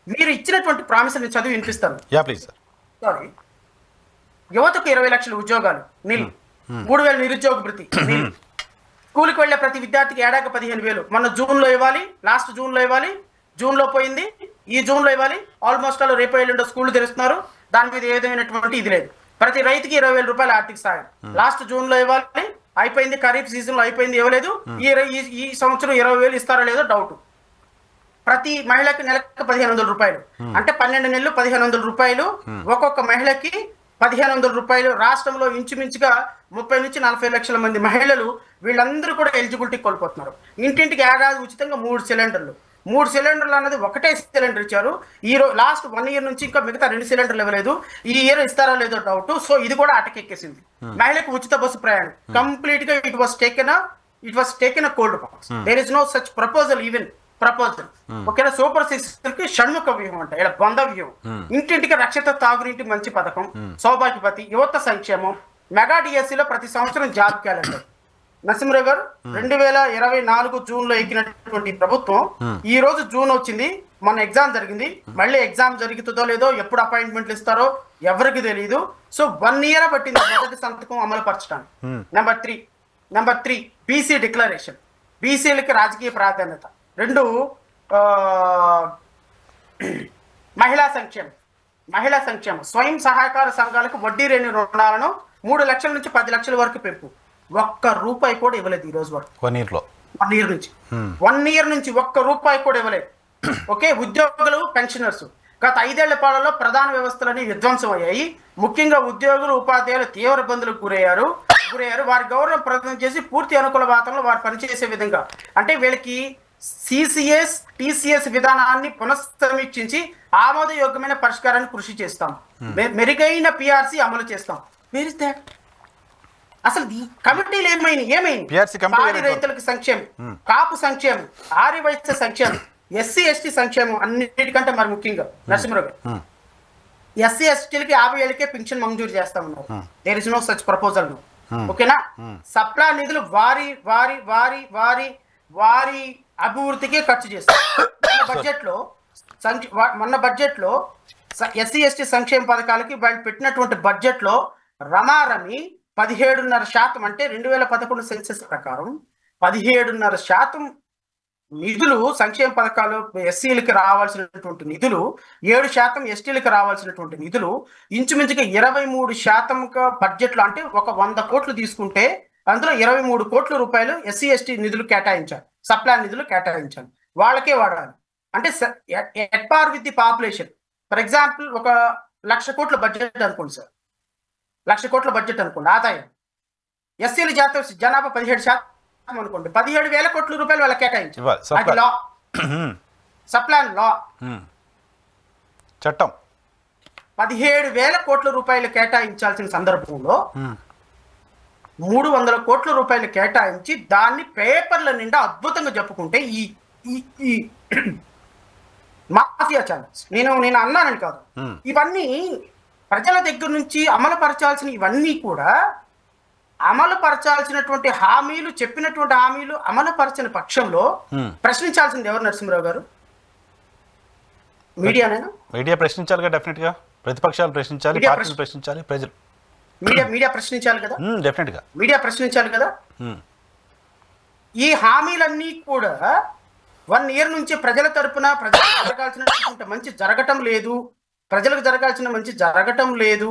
మీరు ఇచ్చినటువంటి ప్రామిస్ నేను చదివి వినిపిస్తాను. సారీ, యువతకు 20 లక్షల ఉద్యోగాలు నిల్, 3,000 నిరుద్యోగ భృతి నిల్, స్కూల్కి వెళ్ళే ప్రతి విద్యార్థికి ఏడాదికి 15,000. మొన్న జూన్లో ఇవ్వాలి, లాస్ట్ జూన్లో ఇవ్వాలి, జూన్లో పోయింది, ఈ జూన్లో ఇవ్వాలి. ఆల్మోస్ట్ ఆల్ రేపు ఎల్లుండో స్కూళ్ళు తెరుస్తున్నారు, దాని మీద ఏ విధమైనటువంటి ఇది లేదు. ప్రతి రైతుకి 20,000 రూపాయల ఆర్థిక సాయం లాస్ట్ జూన్లో ఇవ్వాలి, అయిపోయింది. ఖరీఫ్ సీజన్ లో అయిపోయింది, ఇవ్వలేదు. ఈ సంవత్సరం 20,000 ఇస్తారో లేదో డౌట్. ప్రతి మహిళకి నెలకు 1,500 రూపాయలు, అంటే 12 నెలలు 1,500 రూపాయలు. ఒక్కొక్క మహిళకి 1,500 రూపాయలు. రాష్ట్రంలో ఇంచుమించుగా 30 నుంచి 40 లక్షల మంది మహిళలు, వీళ్ళందరూ కూడా ఎలిజిబిలిటీ కోల్పోతున్నారు. ఇంటింటికి ఏడాది ఉచితంగా 3 సిలిండర్లు. 3 సిలిండర్లు అన్నది ఒకటే సిలిండర్ ఇచ్చారు. ఈ లాస్ట్ 1 year నుంచి ఇంకా మిగతా 2 సిలిండర్లు ఇవ్వలేదు. ఈ ఇయర్ ఇస్తారో లేదో డౌట్. సో ఇది కూడా అటకెక్కేసింది. మహిళకు ఉచిత బస్సు ప్రయాణం కంప్లీట్ గా it was taken cold box. There is no such proposal, even proposal. ఓకేనా? సూపర్ 6 కి షణ్ముఖ వ్యూహం అంట, ఇలా బంధ వ్యూహం. ఇంటింటికి రక్షిత తాగునీటి మంచి పథకం, సౌభాగ్యపతి, యువత సంక్షేమం, మెగా డిఎస్సీలో ప్రతి సంవత్సరం జాబ్ క్యాలెండర్. నరసింహరావు గారు 2024 జూన్ లో ఎక్కినటువంటి ప్రభుత్వం ఈ రోజు జూన్ వచ్చింది, మన ఎగ్జామ్ జరిగింది. మళ్ళీ ఎగ్జామ్ జరుగుతుందో లేదో, ఎప్పుడు అపాయింట్మెంట్లు ఇస్తారో ఎవరికి తెలియదు. సో 1 year పట్టింది మొదటి సంతకం అమలు పరచడానికి. Number 3 BC declaration. బీసీలకి రాజకీయ ప్రాధాన్యత, 2 మహిళా సంక్షేమం, స్వయం సహాయకార సంఘాలకు వడ్డీ లేని రుణాలను 3 లక్షల నుంచి 10 లక్షల వరకు పెంపు. ₹1 కూడా ఇవ్వలేదు ఈ రోజు వరకు. 1 year లో 1 year నుంచి ₹1 కూడా ఇవ్వలేదు. ఓకే, ఉద్యోగులు, పెన్షనర్స్ గత 5 ఏళ్ల పాలనలో ప్రధాన వ్యవస్థలన్నీ విధ్వంసం అయ్యాయి. ముఖ్యంగా ఉద్యోగులు, ఉపాధ్యాయులు తీవ్ర ఇబ్బందులకు గురయ్యారు. వారి గౌరవం ప్రకటన చేసి పూర్తి అనుకూల వాతావరణంలో వారు పనిచేసే విధంగా, అంటే వీళ్ళకి సిసిఎస్, టిసిఎస్ విధానాన్ని పునఃసమీక్షించి ఆమోదయోగ్యమైన పరిష్కారాన్ని కృషి చేస్తాం. మెరుగైన పిఆర్సి అమలు చేస్తాం. అసలు ఈ కమిటీలు ఏమైంది? పాడి రైతులకు సంక్షేమం, కాపు సంక్షేమం, ఆర్యవైశ్య సంక్షేమం, ఎస్సీ ఎస్టీ సంక్షేమం, అన్నిటికంటే మరి ముఖ్యంగా నరసింహరావు గారు ఎస్సీ ఎస్టీలకి 50 ఏళ్ళకే పింఛన్ మంజూరు చేస్తామన్నారు. There is no such proposal. ఓకేనా? సప్లా నిధులు వారి వారి వారి వారి వారి అభివృద్ధికే ఖర్చు చేస్తారు. మొన్న బడ్జెట్ లో ఎస్సీ ఎస్టీ సంక్షేమ పథకాలకి వాళ్ళు పెట్టినటువంటి బడ్జెట్ లో రమారమి 17.5%, అంటే 2011 సెన్సెస్ ప్రకారం 17.5% నిధులు సంక్షేమ పథకాలు ఎస్సీలకి రావాల్సినటువంటి నిధులు, 7% ఎస్టీలకు రావాల్సినటువంటి నిధులు, ఇంచుమించుగా 23% బడ్జెట్లో, అంటే ఒక 100 కోట్లు తీసుకుంటే అందులో 23 కోట్ల రూపాయలు ఎస్సీ ఎస్టీ నిధులు కేటాయించాలి, సప్లా నిధులు కేటాయించాలి, వాళ్ళకే వాడాలి. అంటే at par with the population. For example ఒక 1,00,000 కోట్ల బడ్జెట్ అనుకోండి సార్, 1,00,000 కోట్ల బడ్జెట్ అనుకోండి ఆదాయం. ఎస్సీల జనాభా 17% అనుకోండి, 17,000 కోట్ల రూపాయలు వాళ్ళకి కేటాయించాలి. అది లా, సప్లాన్ లా చట్టం. 17,000 కోట్ల రూపాయలు కేటాయించాల్సిన సందర్భంలో 300 కోట్ల రూపాయలు కేటాయించి దాన్ని పేపర్ల నిండా అద్భుతంగా చెప్పుకుంటే ఈ మాఫియా ఛానల్స్, నేను అన్నానని కాదు, ఇవన్నీ ప్రజల దగ్గర నుంచి అమలుపరచాల్సిన, ఇవన్నీ కూడా అమలుపరచాల్సినటువంటి హామీలు, చెప్పినటువంటి హామీలు అమలుపరచని పక్షంలో ప్రశ్నించాల్సింది ఎవరు నరసింహరావు గారు? మీడియానేనా? మీడియా ప్రశ్నించాలిగా, డెఫినెట్ గా ప్రతిపక్షాలు ప్రశ్నించాలి, పార్టీలు ప్రశ్నించాలి, ప్రజలు మీడియా ప్రశ్నించాలి కదా, డెఫినెట్ గా మీడియా ప్రశ్నించాలి కదా. ఈ హామీలన్నీ కూడా 1 year నుంచి ప్రజల తరపున ప్రజలకు జరగాల్సినటువంటి మంచి జరగటం లేదు, ప్రజలకు జరగాల్సిన మంచి జరగటం లేదు.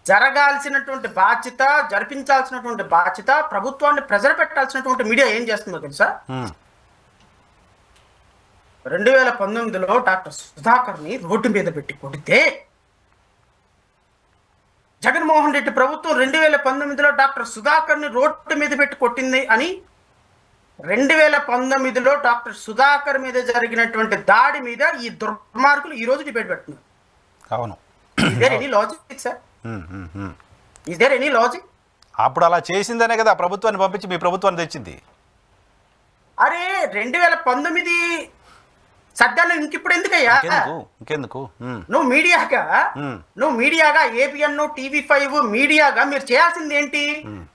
జరగాల్సినటువంటి బాధ్యత, జరిపించాల్సినటువంటి బాధ్యత, ప్రభుత్వాన్ని ప్రెజర్ పెట్టాల్సినటువంటి మీడియా ఏం చేస్తుందో తెలుసా? 2019లో డాక్టర్ సుధాకర్ని రోడ్డు మీద పెట్టి కొడితే, జగన్మోహన్ రెడ్డి ప్రభుత్వం 2019లో డాక్టర్ సుధాకర్ని రోడ్డు మీద పెట్టి కొట్టింది అని 2019లో డాక్టర్ సుధాకర్ మీద జరిగినటువంటి దాడి మీద ఈ దుర్మార్గులు ఈ రోజు డిబేట్ పెడుతున్నారు. అవును. Is there any logic, sir? Is there any logic? అప్పుడు అలా చేసిందనే కదా ప్రభుత్వాన్ని పంపించి మీ ప్రభుత్వాన్ని తెచ్చింది. అరే 2019 సడ్డాలు ఇంకిప్పుడు ఎందుకయ్యా? ఇంకెందుకు? నువ్వు మీడియాగా ఏబిఎన్, TV5 మీడియాగా మీరు చేయాల్సింది ఏంటి?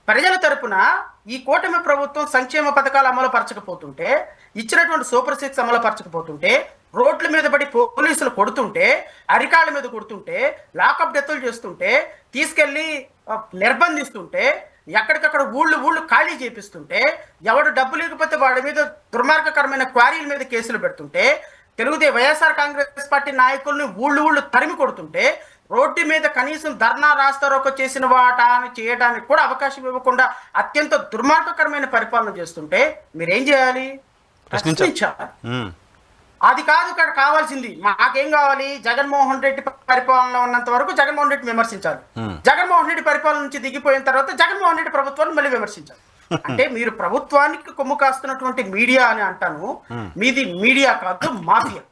ప్రజల తరపున ఈ కూటమి ప్రభుత్వం సంక్షేమ పథకాలు అమలు పరచకపోతుంటే, ఇచ్చినటువంటి సూపర్ 6 అమలు పరచకపోతుంటే, రోడ్ల మీద పడి పోలీసులు కొడుతుంటే, అరికాళ్ళ మీద కొడుతుంటే, లాకప్ డెత్తులు చేస్తుంటే, తీసుకెళ్లి నిర్బంధిస్తుంటే, ఎక్కడికక్కడ ఊళ్ళు ఖాళీ చేపిస్తుంటే, ఎవడు డబ్బు లేకపోతే వాడి మీద దుర్మార్గకరమైన క్వారీల మీద కేసులు పెడుతుంటే, వైఎస్ఆర్ కాంగ్రెస్ పార్టీ నాయకుల్ని ఊళ్ళు తరిమి కొడుతుంటే, రోడ్డు మీద కనీసం ధర్నా రాస్తారోకో చేసిన వాటాన్ని చేయడానికి కూడా అవకాశం ఇవ్వకుండా అత్యంత దుర్మార్గకరమైన పరిపాలన చేస్తుంటే మీరేం చేయాలి? ప్రశ్నించాలి. అది కాదు ఇక్కడ కావాల్సింది. మాకేం కావాలి? జగన్మోహన్ రెడ్డి పరిపాలనలో ఉన్నంత వరకు జగన్మోహన్ రెడ్డి విమర్శించాలి, జగన్మోహన్ రెడ్డి పరిపాలన నుంచి దిగిపోయిన తర్వాత జగన్మోహన్ రెడ్డి ప్రభుత్వాన్ని మళ్ళీ విమర్శించాలి. అంటే మీరు ప్రభుత్వానికి కొమ్ము కాస్తున్నటువంటి మీడియా అని అంటాను. మీది మీడియా కాదు, మాఫియా.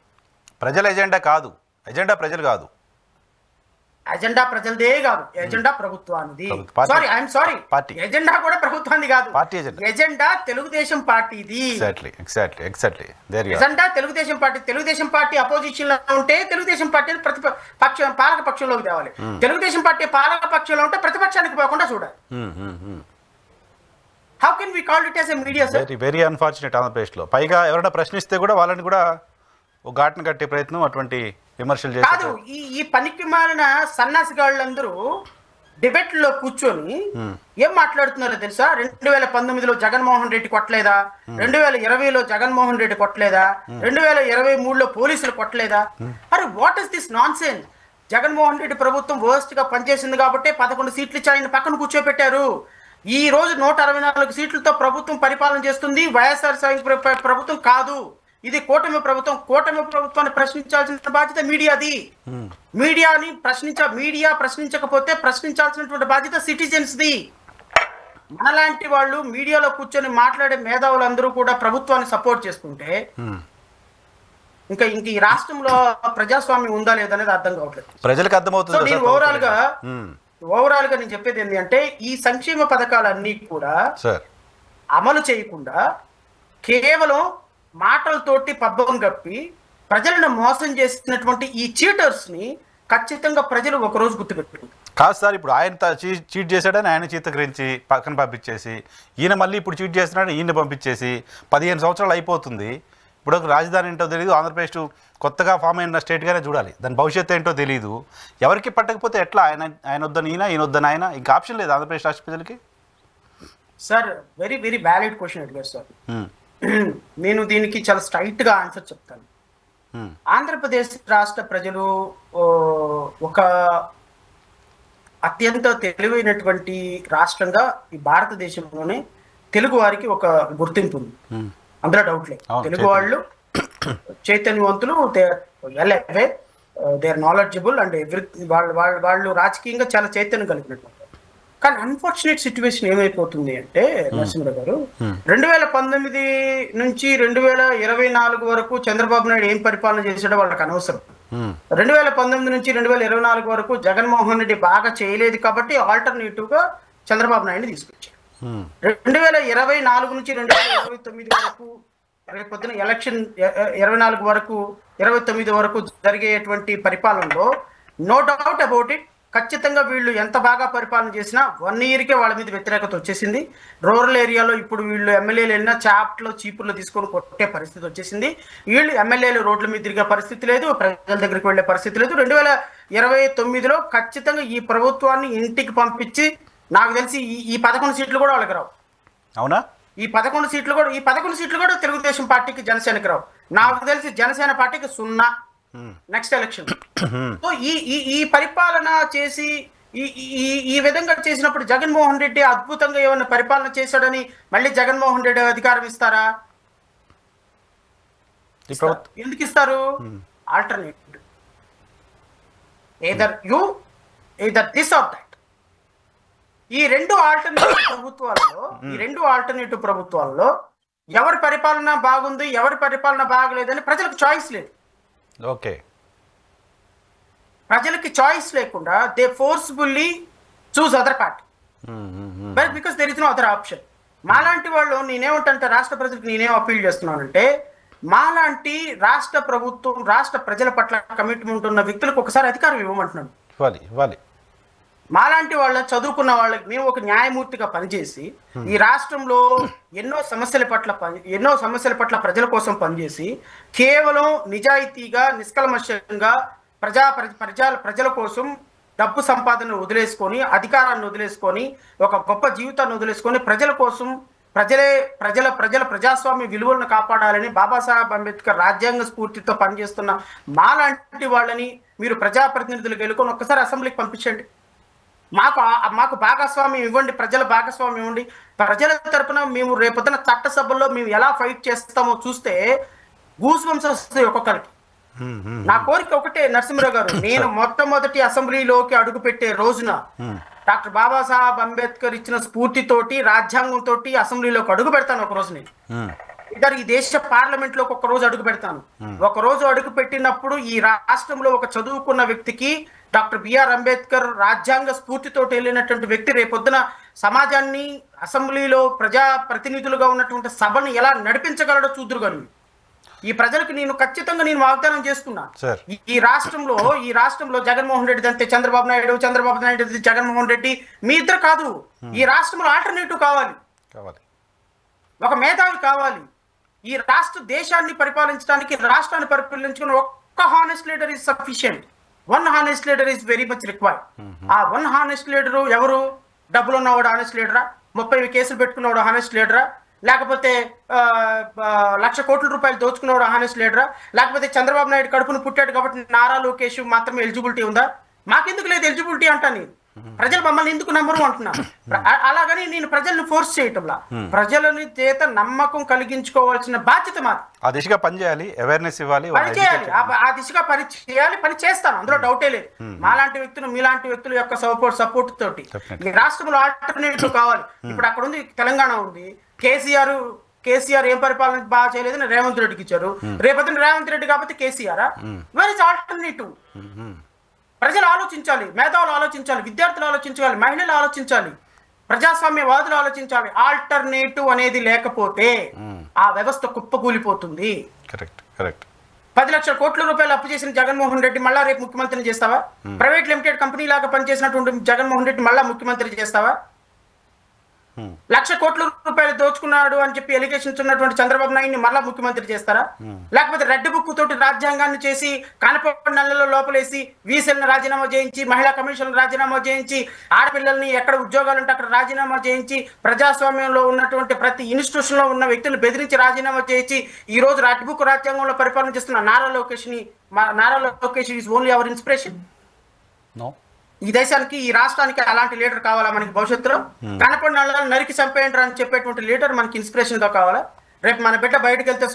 ప్రజల ఎజెండా కాదు, ఎజెండా ప్రజలు కాదు, ఎజెండా ప్రజలదే కాదు, ఎజెండా ప్రభుత్వానిది. సారీ, ఎజెండా కూడా ప్రభుత్వాన్ని కాదు, ఎజెండా తెలుగుదేశం పార్టీది. ఎజెండా తెలుగుదేశం పార్టీ అపోజిషన్ లో ఉంటే తెలుగుదేశం పార్టీ పాలక పక్షంలోకి తేవాలి, తెలుగుదేశం పార్టీ పాలక పక్షంలో ఉంటే ప్రతిపక్షానికి పోకుండా చూడాలి. How can we call it as a media sir? Very unfortunate Andhra Pradesh లో. పైగా ఎవరైనా ప్రశ్నిస్తే కూడా వాళ్ళని కూడా ఒక ఘాటును కట్టే ప్రయత్నం, అటువంటి విమర్శలు చేస్తారు. కాదు, ఈ పనికి మారిన సన్నాసిగాళ్ళందరూ డిబేట్లో కూర్చొని ఏం మాట్లాడుతున్నారో తెలుసా? 2019లో జగన్మోహన్ రెడ్డి కొట్టలేదా, 2020లో జగన్మోహన్ రెడ్డి కొట్టలేదా, 2023లో పోలీసులు కొట్టలేదా? అరే what is this non sense? Jaganmohan Reddy ప్రభుత్వం వర్స్ట్ గా పనిచేసింది కాబట్టి 11 సీట్లు ఇచ్చి ఆయన పక్కన కూర్చోబెట్టారు. ఈ రోజు 164 సీట్లతో ప్రభుత్వం పరిపాలన చేస్తుంది. వైఎస్ఆర్ ప్రభుత్వం కాదు, ఇది కూటమి ప్రభుత్వం. కూటమి ప్రభుత్వాన్ని ప్రశ్నించాల్సిన బాధ్యత మీడియాది. మీడియా ప్రశ్నించకపోతే ప్రశ్నించాల్సినటువంటి బాధ్యత సిటిజన్స్ది. మనలాంటి వాళ్ళు మీడియాలో కూర్చొని మాట్లాడే మేధావులందరూ కూడా ప్రభుత్వాన్ని సపోర్ట్ చేసుకుంటే ఇంకా ఈ రాష్ట్రంలో ప్రజాస్వామ్యం ఉందా లేదనేది అర్థం కావట్లేదు. ప్రజలకు అర్థమవుతుంది. నేను ఓవరాల్ గా నేను చెప్పేది ఏంటి అంటే, ఈ సంక్షేమ పథకాలన్నీ కూడా అమలు చేయకుండా కేవలం మాటలతోటి పబ్బం గప్పి ప్రజలను మోసం చేసినటువంటి ఈ చీటర్స్ ని ఖచ్చితంగా ప్రజలు ఒకరోజు గుర్తుపెట్టుకుంటారు. కాదు సార్, ఇప్పుడు ఆయన చీట్ చేశాడని ఆయన చీతకరించి పక్కన పంపించేసి, ఈయన మళ్ళీ ఇప్పుడు చీట్ చేస్తున్నాడని ఈయన పంపించేసి 15 సంవత్సరాలు అయిపోతుంది. ఇప్పుడు ఒక రాజధాని ఏంటో తెలియదు, ఆంధ్రప్రదేశ్ కొత్తగా ఫామ్ అయిన స్టేట్గానే చూడాలి, దాని భవిష్యత్తు ఏంటో తెలియదు. ఎవరికి పట్టకపోతే ఎట్లా? ఆయన వద్దని ఈయన వద్దని ఆయన, ఇంకా ఆప్షన్ లేదు ఆంధ్రప్రదేశ్ రాష్ట్ర ప్రజలకి. Sir very very valid question అడిగారు సార్. నేను దీనికి చాలా స్ట్రైట్ గా ఆన్సర్ చెప్తాను. ఆంధ్రప్రదేశ్ రాష్ట్ర ప్రజలు ఒక అత్యంత తెలివైనటువంటి రాష్ట్రంగా ఈ భారతదేశంలోనే తెలుగు వారికి ఒక గుర్తింపు ఉంది, అందులో డౌట్ లేదు. తెలుగు వాళ్ళు చైతన్యవంతులు, దే ఆర్ నాలెడ్జబుల్ అండ్ వాళ్ళు రాజకీయంగా చాలా చైతన్యం కలిగినట్టు. కానీ అన్ఫార్చునేట్ సిచ్యువేషన్ ఏమైపోతుంది అంటే నరసింహరావు గారు, 2019 నుంచి 2024 వరకు చంద్రబాబు నాయుడు ఏం పరిపాలన చేశాడో వాళ్ళకి అనవసరం. 2019 నుంచి 2024 వరకు జగన్మోహన్ రెడ్డి బాగా చేయలేదు కాబట్టి ఆల్టర్నేటివ్ గా చంద్రబాబు నాయుడిని తీసుకొచ్చారు. 2024 నుంచి 2029 వరకు, రేపొద్దున ఎలక్షన్ 24 వరకు 29 వరకు జరిగేటువంటి పరిపాలనలో నో డౌట్ అబౌట్ ఇట్, ఖచ్చితంగా వీళ్ళు ఎంత బాగా పరిపాలన చేసినా 1 ఇయర్కే వాళ్ళ మీద వ్యతిరేకత వచ్చేసింది. రూరల్ ఏరియాలో ఇప్పుడు వీళ్ళు ఎమ్మెల్యేలు వెళ్ళినా చాప్ట్లో చీపుర్లు తీసుకొని కొట్టే పరిస్థితి వచ్చేసింది. వీళ్ళు ఎమ్మెల్యేలు రోడ్ల మీద తిరిగే పరిస్థితి లేదు, ప్రజల దగ్గరికి వెళ్లే పరిస్థితి లేదు. 2029లో ఖచ్చితంగా ఈ ప్రభుత్వాన్ని ఇంటికి పంపించి, నాకు తెలిసి ఈ 11 సీట్లు కూడా వాళ్ళకి రావు. అవునా? ఈ 11 సీట్లు కూడా తెలుగుదేశం పార్టీకి, జనసేనకి రావు. నాకు తెలిసి జనసేన పార్టీకి 0 నెక్స్ట్ ఎలక్షన్. సో ఈ పరిపాలన చేసి ఈ విధంగా చేసినప్పుడు జగన్మోహన్ రెడ్డి అద్భుతంగా ఏమైనా పరిపాలన చేశాడని మళ్ళీ జగన్మోహన్ రెడ్డి అధికారం ఇస్తారా? ఎందుకు ఇస్తారు? Alternative, either this or that. ఈ రెండు ఆల్టర్నేటివ్ ప్రభుత్వాలలో ఎవరి పరిపాలన బాగుంది, ఎవరి పరిపాలన బాగలేదని ప్రజలకు చాయిస్ లేదు. ఓకే, ప్రజలకి చాయిస్ లేకుండా they forcefully choose other party, but because there is no other option. మాలాంటి వాళ్ళు, నేనేమంటే రాష్ట్ర ప్రజలకు నేనేం అప్పీల్ చేస్తున్నానంటే, మాలాంటి రాష్ట్ర ప్రభుత్వం, రాష్ట్ర ప్రజల పట్ల కమిట్మెంట్ ఉన్న వ్యక్తులకు ఒకసారి అధికారం ఇవ్వమంటున్నాను. ఇవ్వాలి. మాలాంటి వాళ్ళ చదువుకున్న వాళ్ళకి మేము ఒక న్యాయమూర్తిగా పనిచేసి ఈ రాష్ట్రంలో ఎన్నో సమస్యల పట్ల ప్రజల కోసం పనిచేసి కేవలం నిజాయితీగా, నిష్కల్మషంగా ప్రజల కోసం డబ్బు సంపాదనను వదిలేసుకొని, అధికారాన్ని వదిలేసుకొని, ఒక గొప్ప జీవితాన్ని వదిలేసుకొని ప్రజల కోసం, ప్రజాస్వామ్య విలువలను కాపాడాలని బాబాసాహెబ్ అంబేద్కర్ రాజ్యాంగ స్ఫూర్తితో పనిచేస్తున్న మాలాంటి వాళ్ళని మీరు ప్రజాప్రతినిధులకు వెళ్ళుకొని ఒక్కసారి అసెంబ్లీకి పంపించండి. మాకు భాగస్వామ్యం ఇవ్వండి, ప్రజల భాగస్వామ్యం ఇవ్వండి. ప్రజల తరపున మేము రేపొద్దున చట్టసభల్లో మేము ఎలా ఫైట్ చేస్తామో చూస్తే గూస్ బంప్స్ వస్తాయి ఒక్కొక్కరికి. నా కోరిక ఒకటే నరసింహరావు గారు, నేను మొట్టమొదటి అసెంబ్లీలోకి అడుగు పెట్టే రోజున డాక్టర్ బాబాసాహెబ్ అంబేద్కర్ ఇచ్చిన స్ఫూర్తితోటి, రాజ్యాంగంతో అసెంబ్లీలోకి అడుగు పెడతాను. ఒక రోజు నేను ఈ దేశ పార్లమెంట్ లోకి ఒక రోజు అడుగు పెడతాను. ఒక రోజు అడుగు పెట్టినప్పుడు ఈ రాష్ట్రంలో ఒక చదువుకున్న వ్యక్తికి, డాక్టర్ బిఆర్ అంబేద్కర్ రాజ్యాంగ స్ఫూర్తితో వెళ్ళినటువంటి వ్యక్తి రేపొద్దున సమాజాన్ని, అసెంబ్లీలో ప్రజా ప్రతినిధులుగా ఉన్నటువంటి సభను ఎలా నడిపించగలడో చూద్దురు గారు. ఈ ప్రజలకు నేను ఖచ్చితంగా వాగ్దానం చేస్తున్నా. ఈ రాష్ట్రంలో జగన్మోహన్ రెడ్డి అంతే చంద్రబాబు నాయుడు జగన్మోహన్ రెడ్డి, మీ ఇద్దరు కాదు. ఈ రాష్ట్రంలో ఆల్టర్నేటివ్ కావాలి, ఒక మేధావి కావాలి. ఈ దేశాన్ని పరిపాలించడానికి, రాష్ట్రాన్ని పరిపాలించుకున్న ఒక్క honest leader is sufficient. One honest leader is very much required. ఆ వన్ హానెస్ట్ లీడరు ఎవరు? డబ్బులు ఉన్నవాడు హానెస్ట్ లీడరా? 30 కేసులు పెట్టుకున్నవాడు హానెస్ట్ లీడరా? లేకపోతే 1,00,000 కోట్ల రూపాయలు దోచుకున్నవాడు హానెస్ట్ లీడరా? లేకపోతే చంద్రబాబు నాయుడు కడుపును పుట్టాడు కాబట్టి నారా లోకేష్ మాత్రమే ఎలిజిబిలిటీ ఉందా? మాకెందుకు లేదు ఎలిజిబిలిటీ అంటా నేను. ప్రజలు మమ్మల్ని ఎందుకు నమ్మరు అంటున్నా. అలాగని నేను ప్రజల్ని ఫోర్స్ చేయటంలా, ప్రజలని చేత నమ్మకం కలిగించుకోవాల్సిన బాధ్యత మాది. ఆ దిశగా పనిచేయాలి, అవేర్నెస్ ఇవ్వాలి, పని చేయాలి, ఆ దిశగా పని చేయాలి, పని చేస్తాను, అందులో డౌటే లేదు. మాలాంటి వ్యక్తులు మీలాంటి వ్యక్తుల యొక్క సపోర్ట్ తోటి ఈ రాష్ట్రంలో ఆల్టర్నేటివ్ కావాలి. ఇప్పుడు అక్కడ ఉంది, తెలంగాణ ఉంది. కేసీఆర్ ఏం పరిపాలన బాగా చేయలేదని రేవంత్ రెడ్డికి ఇచ్చారు. రేపొద్దున రేవంత్ రెడ్డి కాబట్టి కేసీఆర్. Where is alternative? ప్రజలు ఆలోచించాలి, మేధావులు ఆలోచించాలి, విద్యార్థులు ఆలోచించాలి, మహిళలు ఆలోచించాలి, ప్రజాస్వామ్యవాదులు ఆలోచించాలి. ఆల్టర్నేటివ్ అనేది లేకపోతే ఆ వ్యవస్థ కుప్పకూలిపోతుంది. 10 లక్షల కోట్ల రూపాయలు అప్పు చేసిన జగన్మోహన్ రెడ్డి మళ్ళా రేపు ముఖ్యమంత్రిని చేస్తావా? ప్రైవేట్ లిమిటెడ్ కంపెనీ లాగా పనిచేసినటువంటి జగన్మోహన్ రెడ్డి మళ్ళా ముఖ్యమంత్రి చేస్తావా? 1,00,000 కోట్ల రూపాయలు దోచుకున్నాడు అని చెప్పి ఎలిగేషన్స్ ఉన్నటువంటి చంద్రబాబు నాయుడిని మళ్ళా ముఖ్యమంత్రి చేస్తారా? లేకపోతే రెడ్ బుక్ తోటి రాజ్యాంగాన్ని చేసి కనపడి నెలలో లోపలేసి వీసీలను రాజీనామా చేయించి, మహిళా కమిషన్ రాజీనామా చేయించి, ఆడపిల్లల్ని ఎక్కడ ఉద్యోగాలు ఉంటే అక్కడ రాజీనామా చేయించి, ప్రజాస్వామ్యంలో ఉన్నటువంటి ప్రతి ఇన్స్టిట్యూషన్ లో ఉన్న వ్యక్తులు బెదిరించి రాజీనామా చేయించి ఈ రోజు రెడ్ బుక్ రాజ్యాంగంలో పరిపాలన చేస్తున్న Nara Lokesh is only our inspiration. ఈ దేశానికి, ఈ రాష్ట్రానికి అలాంటి లీడర్ కావాలా మనకి భవిష్యత్తులో? కనపడిన వాళ్ళని నరికి చంపేయండి అని చెప్పేటువంటి లీడర్ మనకి ఇన్స్పిరేషన్ గా కావాలా? రేపు మన బిడ్డ బయటకు వెళ్తే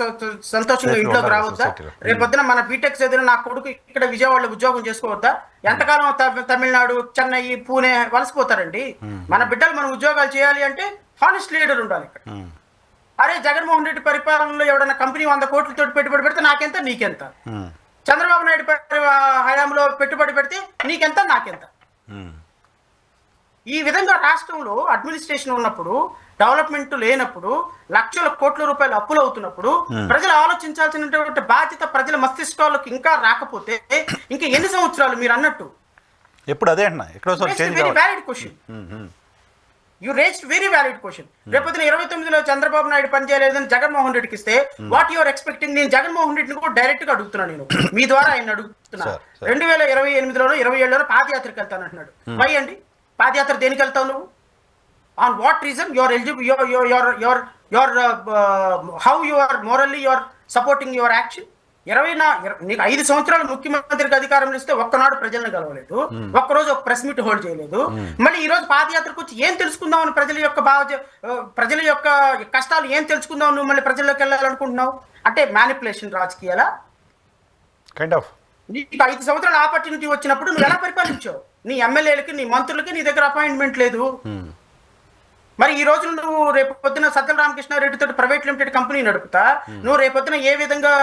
సంతోషంగా ఇంట్లోకి రావద్దా? రేపొద్దున మన బీటెక్ చదివిన నా కొడుకు ఇక్కడ విజయవాడలో ఉద్యోగం చేసుకోవద్దా? ఎంతకాలం తమిళనాడు, చెన్నై, పూణే వలసిపోతారండి? మన బిడ్డలు మనం ఉద్యోగాలు చేయాలి అంటే హానెస్ట్ లీడర్ ఉండాలి ఇక్కడ. అరే జగన్మోహన్ రెడ్డి పరిపాలనలో ఎవడన్నా కంపెనీ 100 కోట్లతో పెట్టుబడి పెడితే నాకెంత నీకెంత? చంద్రబాబు నాయుడు హయాంలో పెట్టుబడి పెడితే నీకెంత నాకెంత? ఈ విధంగా రాష్ట్రంలో అడ్మినిస్ట్రేషన్ ఉన్నప్పుడు, డెవలప్మెంట్ లేనప్పుడు, లక్షల కోట్ల రూపాయలు అప్పులు అవుతున్నప్పుడు ప్రజలు ఆలోచించాల్సినటువంటి బాధ్యత ప్రజల మస్తిష్కాలకు ఇంకా రాకపోతే ఇంకా ఎన్ని సంవత్సరాలు? మీరు అన్నట్టు ఎప్పుడు అదే very valid question. You raised very valid question. రేపొద్దున 29లో చంద్రబాబు నాయుడు పనిచేయలేదని జగన్మోహన్ రెడ్డికి ఇస్తే వాట్ యువర్ ఎక్స్పెక్టింగ్? నేను జగన్మోహన్ రెడ్డిని కూడా డైరెక్ట్ గా అడుగుతున్నాను, నేను మీ ద్వారా ఆయన అడుగుతున్నా. 2028లోనో 27లోనో పాదయాత్రకు వెళ్తాను అంటున్నాడు. వై అండి? పాదయాత్ర దేనికి వెళ్తావు నువ్వు? On what reason? Your eligible, how you are morally you are supporting your action? నీకు 5 సంవత్సరాలు ముఖ్యమంత్రికి అధికారం ఇస్తే ఒక్కనాడు ప్రజలను కలవలేదు, ఒక్కరోజు ఒక ప్రెస్ మీట్ హోల్డ్ చేయలేదు. మళ్ళీ ఈ రోజు పాదయాత్రకు వచ్చి ఏం తెలుసుకుందామని, ప్రజల యొక్క కష్టాలు ఏం తెలుసుకుందాం నువ్వు మళ్ళీ ప్రజల్లోకి వెళ్ళాలనుకుంటున్నావు అంటే మ్యానిపులేషన్ రాజకీయాలా? నీకు 5 సంవత్సరాల ఆపర్చునిటీ వచ్చినప్పుడు నువ్వు ఎలా పరిపాలించావు? నీ ఎమ్మెల్యేలకి, నీ మంత్రులకి నీ దగ్గర అపాయింట్మెంట్ లేదు. మరి ఈ రోజు నువ్వు రేపు పొద్దున సజ్జల రామకృష్ణారెడ్డి తోటి ప్రైవేట్ లిమిటెడ్ కంపెనీ నడుపుతా, నువ్వు రేపొద్దున ఏ విధంగా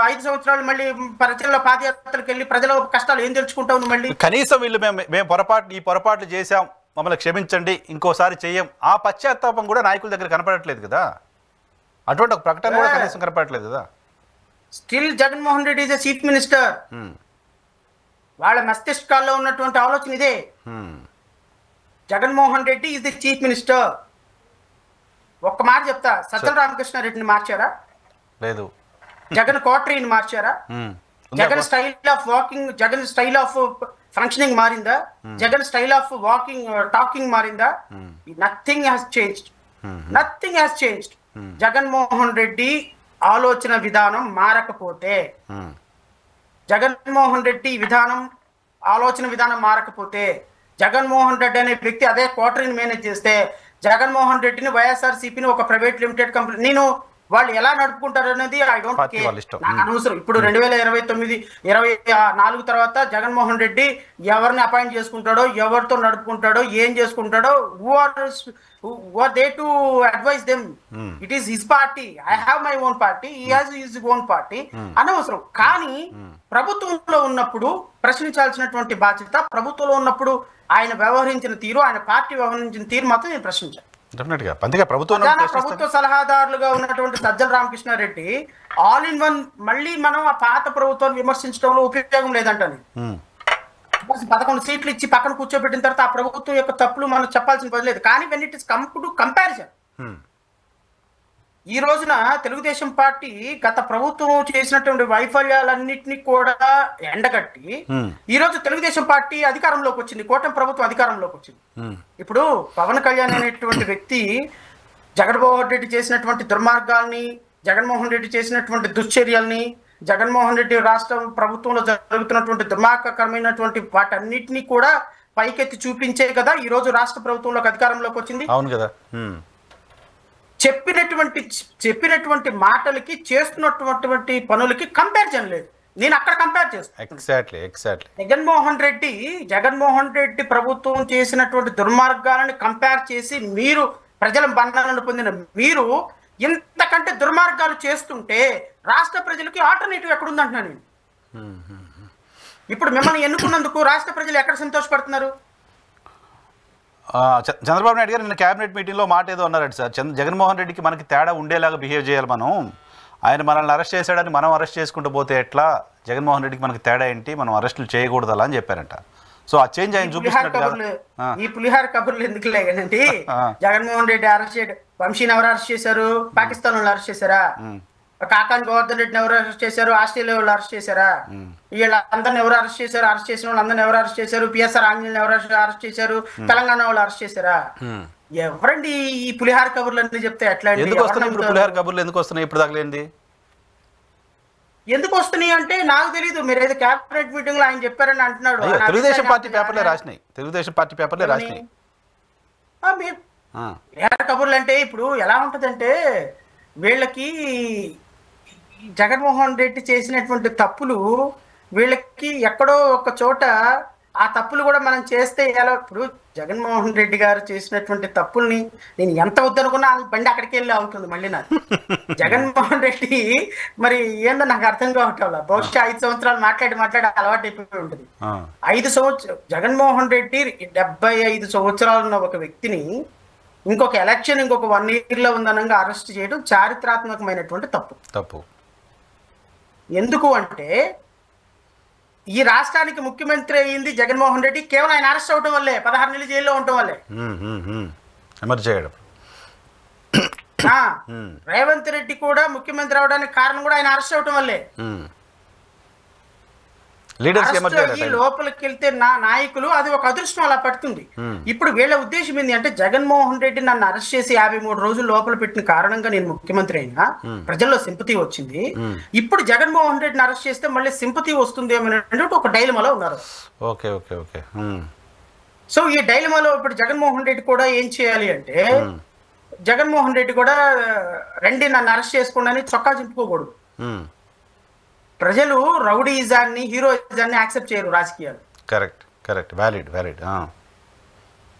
5 సంవత్సరాలు మళ్ళీ ప్రజల్లో పాదయాత్రలకు వెళ్ళి ప్రజల కష్టాలు ఏం తెలుసుకుంటావు నువ్వు? మళ్ళీ కనీసం వీళ్ళు ఈ పొరపాట్లు చేశాం, మమ్మల్ని క్షమించండి, ఇంకోసారి చెయ్యం, ఆ పశ్చాత్తాపం కూడా నాయకుల దగ్గర కనపడట్లేదు కదా. అటువంటి ఒక ప్రకటన కూడా కనీసం కనపడట్లేదు కదా. Still Jaganmohan Reddy is chief minister. వాళ్ళ మస్తిష్కాల్లో ఉన్నటువంటి ఆలోచన ఇదే. Jaganmohan Reddy is the chief minister. ఒక్క మాట చెప్తా, సజ్జల రామకృష్ణారెడ్డిని మార్చారా? లేదు. జగన్ కోటరీని మార్చారా? Jagan style of walking, Jagan style of functioning మారిందా? Jagan style of walking talking మారిందా? Nothing has changed. Nothing has changed. Jaganmohan Reddy ఆలోచన విధానం మారకపోతే, జగన్మోహన్ రెడ్డి ఆలోచన విధానం మారకపోతే, జగన్మోహన్ రెడ్డి అనే వ్యక్తి అదే క్వార్టరీని మేనేజ్ చేస్తే, జగన్మోహన్ రెడ్డిని వైఎస్ఆర్సీపీని ఒక ప్రైవేట్ లిమిటెడ్ కంపెనీ, వాళ్ళు ఎలా నడుపుకుంటారు అనేది ఐ డోంట్ కేర్, నాకు అనవసరం. ఇప్పుడు 2024 తర్వాత జగన్మోహన్ రెడ్డి ఎవరిని అపాయింట్ చేసుకుంటాడో, ఎవరితో నడుపుకుంటాడో, ఏం చేసుకుంటాడో, they to advise them. It is his party. I have my own party. He has his own party. అనవసరం. కానీ ప్రభుత్వంలో ఉన్నప్పుడు ప్రశ్నించాల్సినటువంటి బాధ్యత, ప్రభుత్వంలో ఉన్నప్పుడు ఆయన వ్యవహరించిన తీరు, ఆయన పార్టీ వ్యవహరించిన తీరు మాత్రం నేను ప్రశ్నించాను. ప్రభుత్వ సలహాదారులుగా ఉన్నటువంటి Sajjala Ramakrishna Reddy all in one. మళ్ళీ మనం ఆ పాత ప్రభుత్వాన్ని విమర్శించడంలో ఉపయోగం లేదంటాను. 11 సీట్లు ఇచ్చి పక్కన కూర్చోబెట్టిన తర్వాత ఆ ప్రభుత్వం యొక్క తప్పులు మనం చెప్పాల్సిన పని లేదు. కానీ when it is come to comparison, ఈ రోజున తెలుగుదేశం పార్టీ గత ప్రభుత్వం చేసినటువంటి వైఫల్యాలన్నింటినీ కూడా ఎండగట్టి ఈ రోజు తెలుగుదేశం పార్టీ అధికారంలోకి వచ్చింది, కూటమి ప్రభుత్వం అధికారంలోకి వచ్చింది. ఇప్పుడు పవన్ కళ్యాణ్ అనేటువంటి వ్యక్తి జగన్మోహన్ రెడ్డి చేసినటువంటి దుర్మార్గాల్ని, జగన్మోహన్ రెడ్డి చేసినటువంటి దుశ్చర్యల్ని, జగన్మోహన్ రెడ్డి రాష్ట్ర ప్రభుత్వంలో జరుగుతున్నటువంటి దుర్మార్గకరమైనటువంటి వాటన్నిటినీ కూడా పైకెత్తి చూపించే కదా ఈ రోజు రాష్ట్ర ప్రభుత్వంలోకి అధికారంలోకి వచ్చింది. అవును కదా. చెప్పినటువంటి మాటలకి చేస్తున్నటువంటి పనులకి కంపారిజన్ లేదు. నేను అక్కడ కంపేర్ చేస్తాను. ఎగ్జాక్ట్లీ జగన్మోహన్ రెడ్డి ప్రభుత్వం చేసినటువంటి దుర్మార్గాలను కంపేర్ చేసి మీరు ప్రజల బంధాలను పొందిన మీరు ఇంతకంటే దుర్మార్గాలు చేస్తుంటే రాష్ట్ర ప్రజలకి ఆల్టర్నేటివ్ ఎక్కడుందంటున్నా నేను. ఇప్పుడు మిమ్మల్ని ఎన్నుకున్నందుకు రాష్ట్ర ప్రజలు ఎక్కడ సంతోషపడుతున్నారు? చంద్రబాబు నాయుడు గారు నిన్న క్యాబినెట్ మీటింగ్లో మాట ఏదో అన్నారండి సార్, జగన్మోహన్ రెడ్డికి మనకి తేడా ఉండేలాగా బిహేవ్ చేయాలి, ఆయన మనల్ని అరెస్ట్ చేశాడని మనం అరెస్ట్ చేసుకుంటూ పోతే ఎట్లా, జగన్మోహన్ రెడ్డికి మనకి తేడా ఏంటి, మనం అరెస్టులు చేయకూడదు అలా అని చెప్పారంట. సో ఆ చేంజ్ ఆయన చూపిస్తున్నట్టు. ఈ పులిహార కబుర్లు ఎందుకు లేదండి? జగన్మోహన్ రెడ్డి అరెస్ట్ చేయడం, వంశీని ఎవరు అరెస్ట్ చేశారు? పాకిస్తాన్ వాళ్ళు అరెస్ట్ చేశారా? కాకాని గోవర్ధన్ రెడ్డిని ఎవరు అరెస్ట్ చేశారు? ఆస్ట్రేలియా వాళ్ళు అరెస్ట్ చేశారా? వీళ్ళందరిని ఎవరు అరెస్ట్ చేశారు? అరెస్ట్ చేసిన వాళ్ళందరిని ఎవరు అరెస్ట్ చేశారు? పిఎస్ఆర్ ఆంజనేయులు ఎవరు అరెస్ట్ చేశారు? తెలంగాణ వాళ్ళు అరెస్ట్ చేశారా? ఎవరండి ఈ పులిహార కబుర్లు అన్నీ చెప్తే ఎట్లా? పులిహార కబుర్లు ఎందుకు వస్తున్నాయి ఇప్పుడు తగలేంది? ఎందుకు వస్తున్నాయి అంటే నాకు తెలియదు. మీరు ఏదో క్యాబినెట్ మీటింగ్ లో ఆయన చెప్పారని అంటున్నాడు. తెలుగుదేశం పార్టీ పేపర్లే రాసినాయి. కబుర్లు అంటే ఇప్పుడు ఎలా ఉంటదంటే, వీళ్ళకి జగన్మోహన్ రెడ్డి చేసినటువంటి తప్పులు వీళ్ళకి ఎక్కడో ఒక చోట ఆ తప్పులు కూడా మనం చేస్తే ఎలా? ఇప్పుడు జగన్మోహన్ రెడ్డి గారు చేసినటువంటి తప్పుల్ని నేను ఎంత వద్దనుకున్నా బండి అక్కడికి వెళ్ళి అవుతుంది మళ్ళీ నాకు. జగన్మోహన్ రెడ్డి మరి ఏందో నాకు అర్థం కావట్లేదు. బహుశా 5 సంవత్సరాలు మాట్లాడి అలవాటు అయిపోయి ఉంటుంది. 5 సంవత్సరాలు జగన్మోహన్ రెడ్డి 75 సంవత్సరాలు ఉన్న ఒక వ్యక్తిని ఇంకొక ఎలక్షన్ ఇంకొక 1 year లో ఉందనంగా అరెస్ట్ చేయడం చారిత్రాత్మకమైనటువంటి తప్పు. ఎందుకు అంటే ఈ రాష్ట్రానికి ముఖ్యమంత్రి అయ్యింది జగన్మోహన్ రెడ్డి కేవలం ఆయన అరెస్ట్ అవడం వల్లే, 16 నెలలు జైల్లో ఉండటం వల్లే. రేవంత్ రెడ్డి కూడా ముఖ్యమంత్రి అవడానికి కారణం కూడా ఆయన అరెస్ట్ అవడం వల్లే. ఈ లోపలికి వెళ్తే నా నాయకులు అది ఒక అదృష్టం అలా పడుతుంది. ఇప్పుడు వీళ్ళ ఉద్దేశం ఏంటి అంటే, జగన్మోహన్ రెడ్డి నన్ను అరెస్ట్ చేసి 53 రోజులు లోపల పెట్టిన కారణంగా నేను ముఖ్యమంత్రి అయినా ప్రజల్లో సింపతి వచ్చింది. ఇప్పుడు జగన్మోహన్ రెడ్డిని అరెస్ట్ చేస్తే మళ్ళీ సింపతి వస్తుంది ఏమో ఒక డైలమాలో ఉన్నారు. సో ఈ డైలమాలో ఇప్పుడు జగన్మోహన్ రెడ్డి కూడా ఏం చేయాలి అంటే, జగన్మోహన్ రెడ్డి కూడా రండి నన్ను అరెస్ట్ చేసుకోండి చొక్కా చింపుకోకూడదు. ప్రజలు రౌడీయిజాన్ని, హీరోయిజాన్ని యాక్సెప్ట్ చేయరు రాజకీయాలు. Correct valid.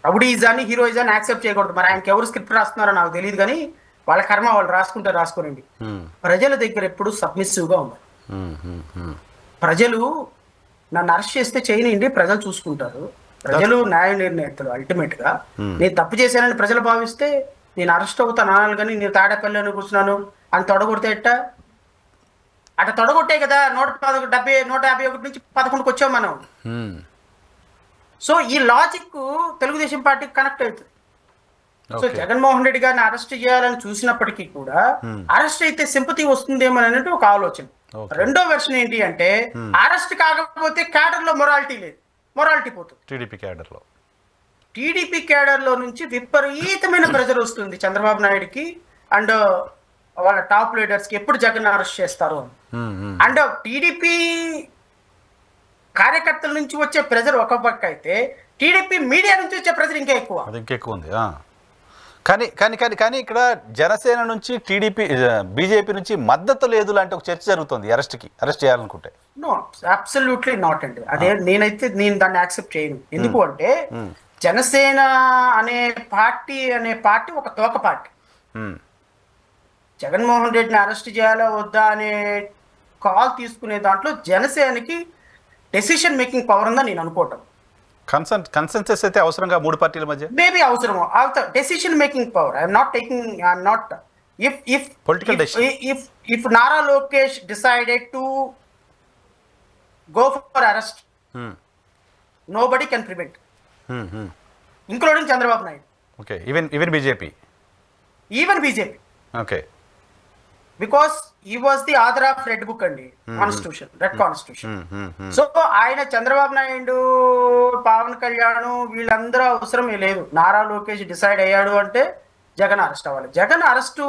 రౌడీయిజాన్ని, హీరోయిజాన్ని యాక్సెప్ట్ చేయకూడదు. మరి ఆయనకి ఎవరు స్క్రిప్ట్ రాస్తున్నారో నాకు తెలియదు, కానీ వాళ్ళ కర్మ వాళ్ళు రాసుకోరండి. ప్రజల దగ్గర ఎప్పుడు సబ్మిసివ్గా ఉండాలి. ప్రజలు నన్ను అరెస్ట్ చేస్తే చేయనివ్వండి, ప్రజలు చూసుకుంటారు. ప్రజలు న్యాయ నిర్ణేతలు. అల్టిమేట్ గా నేను తప్పు చేశానని ప్రజలు భావిస్తే నేను అరెస్ట్ అవుతాను అనాలి, కానీ నేను తాడేపల్లిలో కూర్చున్నాను అని తొడగొడితే ఎట్టా? అట్లా తొడగొట్టే కదా 151 నుంచి 11కి వచ్చాం మనం. సో ఈ లాజిక్ తెలుగుదేశం పార్టీకి కనెక్ట్ అవుతుంది. సో జగన్మోహన్ రెడ్డి గారిని అరెస్ట్ చేయాలని చూసినప్పటికీ కూడా అరెస్ట్ అయితే సింపతి వస్తుందేమో అనేది ఒక ఆలోచన. రెండో వెర్షన్ ఏంటి అంటే, అరెస్ట్ కాకపోతే క్యాడర్ లో మొరాలిటీ లేదు, మొరాలిటీ పోతుంది. టీడీపీ క్యాడర్ లో నుంచి విపరీతమైన ప్రెజర్ వస్తుంది చంద్రబాబు నాయుడుకి అండ్ వాళ్ళ టాప్ లీడర్స్ కి, ఎప్పుడు జగన్ అరెస్ట్ చేస్తారు అని. అండ్ టీడీపీ కార్యకర్తల నుంచి వచ్చే ప్రెజర్ ఒక పక్క అయితే, టీడీపీ మీడియా నుంచి వచ్చే ప్రెజర్ ఇంకా ఎక్కువ ఉంది. కానీ ఇక్కడ జనసేన నుంచి బీజేపీ నుంచి మద్దతు లేదు లాంటి ఒక చర్చ జరుగుతుంది అరెస్ట్ చేయాలనుకుంటే. నో, అబ్సల్యూట్లీ నాట్ అండి. అదే నేను దాన్ని యాక్సెప్ట్ చేయను. ఎందుకు అంటే జనసేన అనే పార్టీ ఒక తోక పార్టీ. జగన్మోహన్ రెడ్డిని అరెస్ట్ చేయాలా వద్దా అనే కాల్ తీసుకునే దాంట్లో జనసేనకి డెసిషన్ మేకింగ్ పవర్ ఉందని నేను అనుకోవటం. కన్సెన్సస్ అయితే అవసరంగా 3 పార్టీల మధ్య మేబీ అవసరం. Decision making power I'm not if Nara Lokesh decided to go for arrest, nobody can prevent, including Chandrababu Naidu. Okay, even BJP. Okay. Because he was the author of red book అండి, constitution, red constitution. So ఆయన చంద్రబాబు నాయుడు, పవన్ కళ్యాణ్ వీళ్ళందరూ అవసరమే లేదు. Nara Lokesh decide అయ్యాడు అంటే Jagan arrest అవ్వాలి. Jagan arrest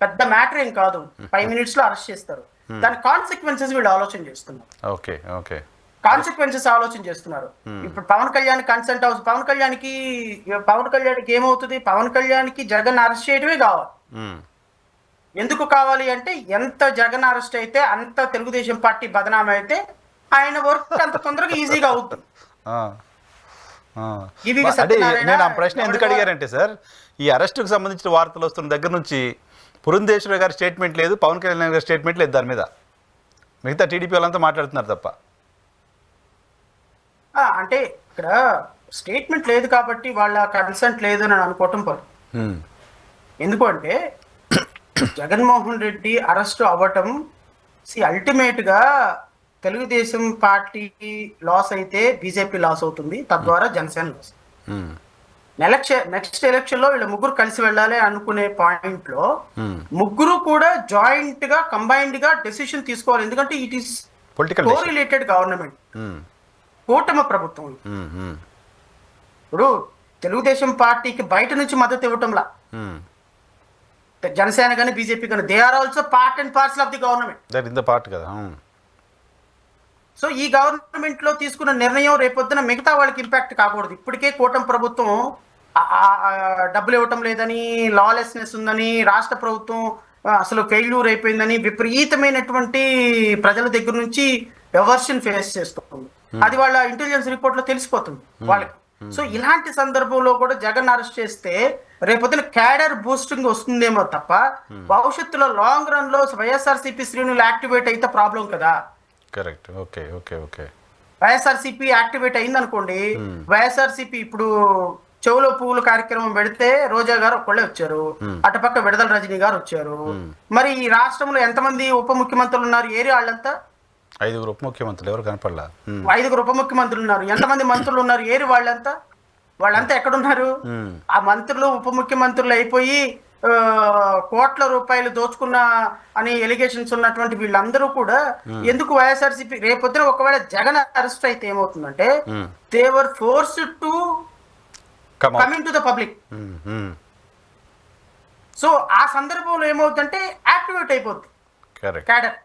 పెద్ద matter ఏం కాదు, 5 minutes లో అరెస్ట్ చేస్తారు. దాని కాన్సిక్వెన్సెస్ వీళ్ళు ఆలోచన చేస్తున్నారు. ఓకే ఓకే కాన్సిక్వెన్సెస్ ఆలోచన చేస్తున్నారు. ఇప్పుడు పవన్ కళ్యాణ్ కన్సల్ట్ హౌస్, పవన్ కళ్యాణ్కి ఏమవుతుంది? పవన్ కళ్యాణ్కి జగన్ అరెస్ట్ చేయడమే కావాలి. ఎందుకు కావాలి అంటే ఎంత జగన్ అరెస్ట్ అయితే అంత తెలుగుదేశం పార్టీ బదనామా అయితే ఆయన వర్క్ అంత తొందరగా ఈజీగా అవుతుంది. నేను ఆ ప్రశ్న ఎందుకు అడిగారంటే సార్, ఈ అరెస్టుకు సంబంధించిన వార్తలు వస్తున్న దగ్గర నుంచి పురంధేశ్వరి గారి స్టేట్మెంట్ లేదు, పవన్ కళ్యాణ్ గారి స్టేట్మెంట్ లేదు దాని మీద. మిగతా టీడీపీ వాళ్ళంతా మాట్లాడుతున్నారు తప్ప. అంటే ఇక్కడ స్టేట్మెంట్ లేదు కాబట్టి వాళ్ళ కన్సెంట్ లేదు అని అనుకోవటం పడు. ఎందుకంటే జగన్మోహన్ రెడ్డి అరెస్ట్ అవ్వటం అల్టిమేట్ గా తెలుగుదేశం పార్టీ లాస్ అయితే బీజేపీ లాస్ అవుతుంది, తద్వారా జనసేన లాస్. నెక్స్ట్ ఎలక్షన్ లో వీళ్ళ ముగ్గురు కలిసి వెళ్ళాలి అనుకునే పాయింట్ లో ముగ్గురు కూడా జాయింట్ గా కంబైన్డ్ గా డెసిషన్ తీసుకోవాలి. ఎందుకంటే ఇట్ ఈస్ కోరిలేటెడ్ గవర్నమెంట్, కూటమి ప్రభుత్వం. ఇప్పుడు తెలుగుదేశం పార్టీకి బయట నుంచి మద్దతు ఇవ్వటంలా జనసేన కానీ బీజేపీ కానీ, they are also part and parcel of the government. So ఈ గవర్నమెంట్ లో తీసుకున్న నిర్ణయం రేపొద్దున మిగతా వాళ్ళకి ఇంపాక్ట్ కాకూడదు. ఇప్పటికే కూటమి ప్రభుత్వం డబ్బులు ఇవ్వటం లేదని, లాలెస్నెస్ ఉందని, రాష్ట్ర ప్రభుత్వం అసలు ఫెయిల్యూర్ అయిపోయిందని విపరీతమైనటువంటి ప్రజల దగ్గర నుంచి ఎవర్షన్ ఫేస్ చేస్తుంది. అది వాళ్ళ ఇంటెలిజెన్స్ రిపోర్ట్ లో తెలిసిపోతుంది వాళ్ళకి. సో ఇలాంటి సందర్భంలో కూడా జగన్ అరెస్ట్ చేస్తే రేపొద్దున క్యాడర్ బూస్టింగ్ వస్తుందేమో తప్ప భవిష్యత్తులో లాంగ్ రన్ లో వైఎస్ఆర్సీపీ శ్రేణులు యాక్టివేట్ అయితే ప్రాబ్లం కదా. Correct. Okay okay okay YSRCP activate అయింది అనుకోండి, వైఎస్ఆర్సీపీ ఇప్పుడు చెవులో పువ్వులు కార్యక్రమం పెడితే రోజా గారు ఒక్కళ్ళే వచ్చారు, అటుపక్క విడుదల రజనీ గారు వచ్చారు. మరి ఈ రాష్ట్రంలో ఎంతమంది ఉప ముఖ్యమంత్రులు ఉన్నారు? ఏరి వాళ్ళంతా 5 ఉప ముఖ్యమంత్రులు, ఎవరు కనపడలా. 5 ఉప ముఖ్యమంత్రులు ఉన్నారు. ఎంతమంది మంత్రులు ఉన్నారు? ఏరి వాళ్ళంతా ఎక్కడున్నారు? ఆ మంత్రులు ఉప ముఖ్యమంత్రులు అయిపోయి కోట్ల రూపాయలు దోచుకున్న అని ఎలిగేషన్స్ ఉన్నటువంటి వీళ్ళందరూ కూడా ఎందుకు వైఎస్ఆర్సీపీ రేపొద్దున ఒకవేళ జగన్ అరెస్ట్ అయితే ఏమవుతుందంటే they were forced to coming to the public. So ఆ సందర్భంలో ఏమవుతుందంటే యాక్టివేట్ అయిపోద్ది క్యాడర్.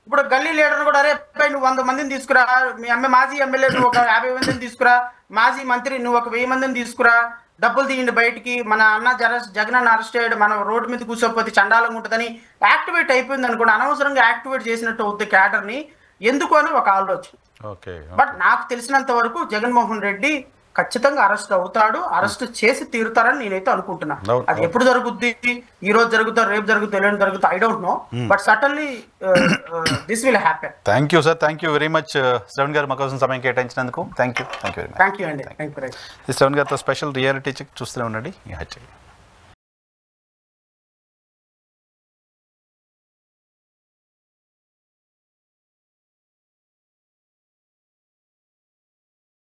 ఇప్పుడు గల్లీ లీడర్ కూడా అరే నువ్వు 100 మందిని తీసుకురా, మీ మాజీ ఎమ్మెల్యే నువ్వు ఒక 50 మందిని తీసుకురా, మాజీ మంత్రి నువ్వు ఒక 1000 మందిని తీసుకురా, డబ్బులు తీయండి బయటికి, మన అన్న జగన్ అన్న అరెస్ట్ చేయడం, మన రోడ్డు మీద కూర్చోకపోతే చండాలంగా ఉంటుందని యాక్టివేట్ అయిపోయింది అనుకోండి. అనవసరంగా యాక్టివేట్ చేసినట్టు అవుతుంది క్యాడర్ని. ఎందుకు అని ఒక ఆలోచన. బట్ నాకు తెలిసినంత వరకు జగన్మోహన్ రెడ్డి ఖచ్చితంగా అరెస్ట్ అవుతాడు, అరెస్ట్ చేసి తీరుతారని నేనైతే అనుకుంటున్నా. అది ఎప్పుడు జరుగుద్ది, ఈ రోజు జరుగుతారు, రేపు జరుగుతుంది, ఎల్లుండి జరుగుతుంది, I don't know, but certainly this will happen. Thank you sir, thank you very much Shravan garu మా కోసం సమయం కేటాయించినందుకు. Thank you very much. Thank you అండి. శ్రవణ్ గారితో స్పెషల్ రియాలిటీ చెక్ చూస్తూనే ఉండండి.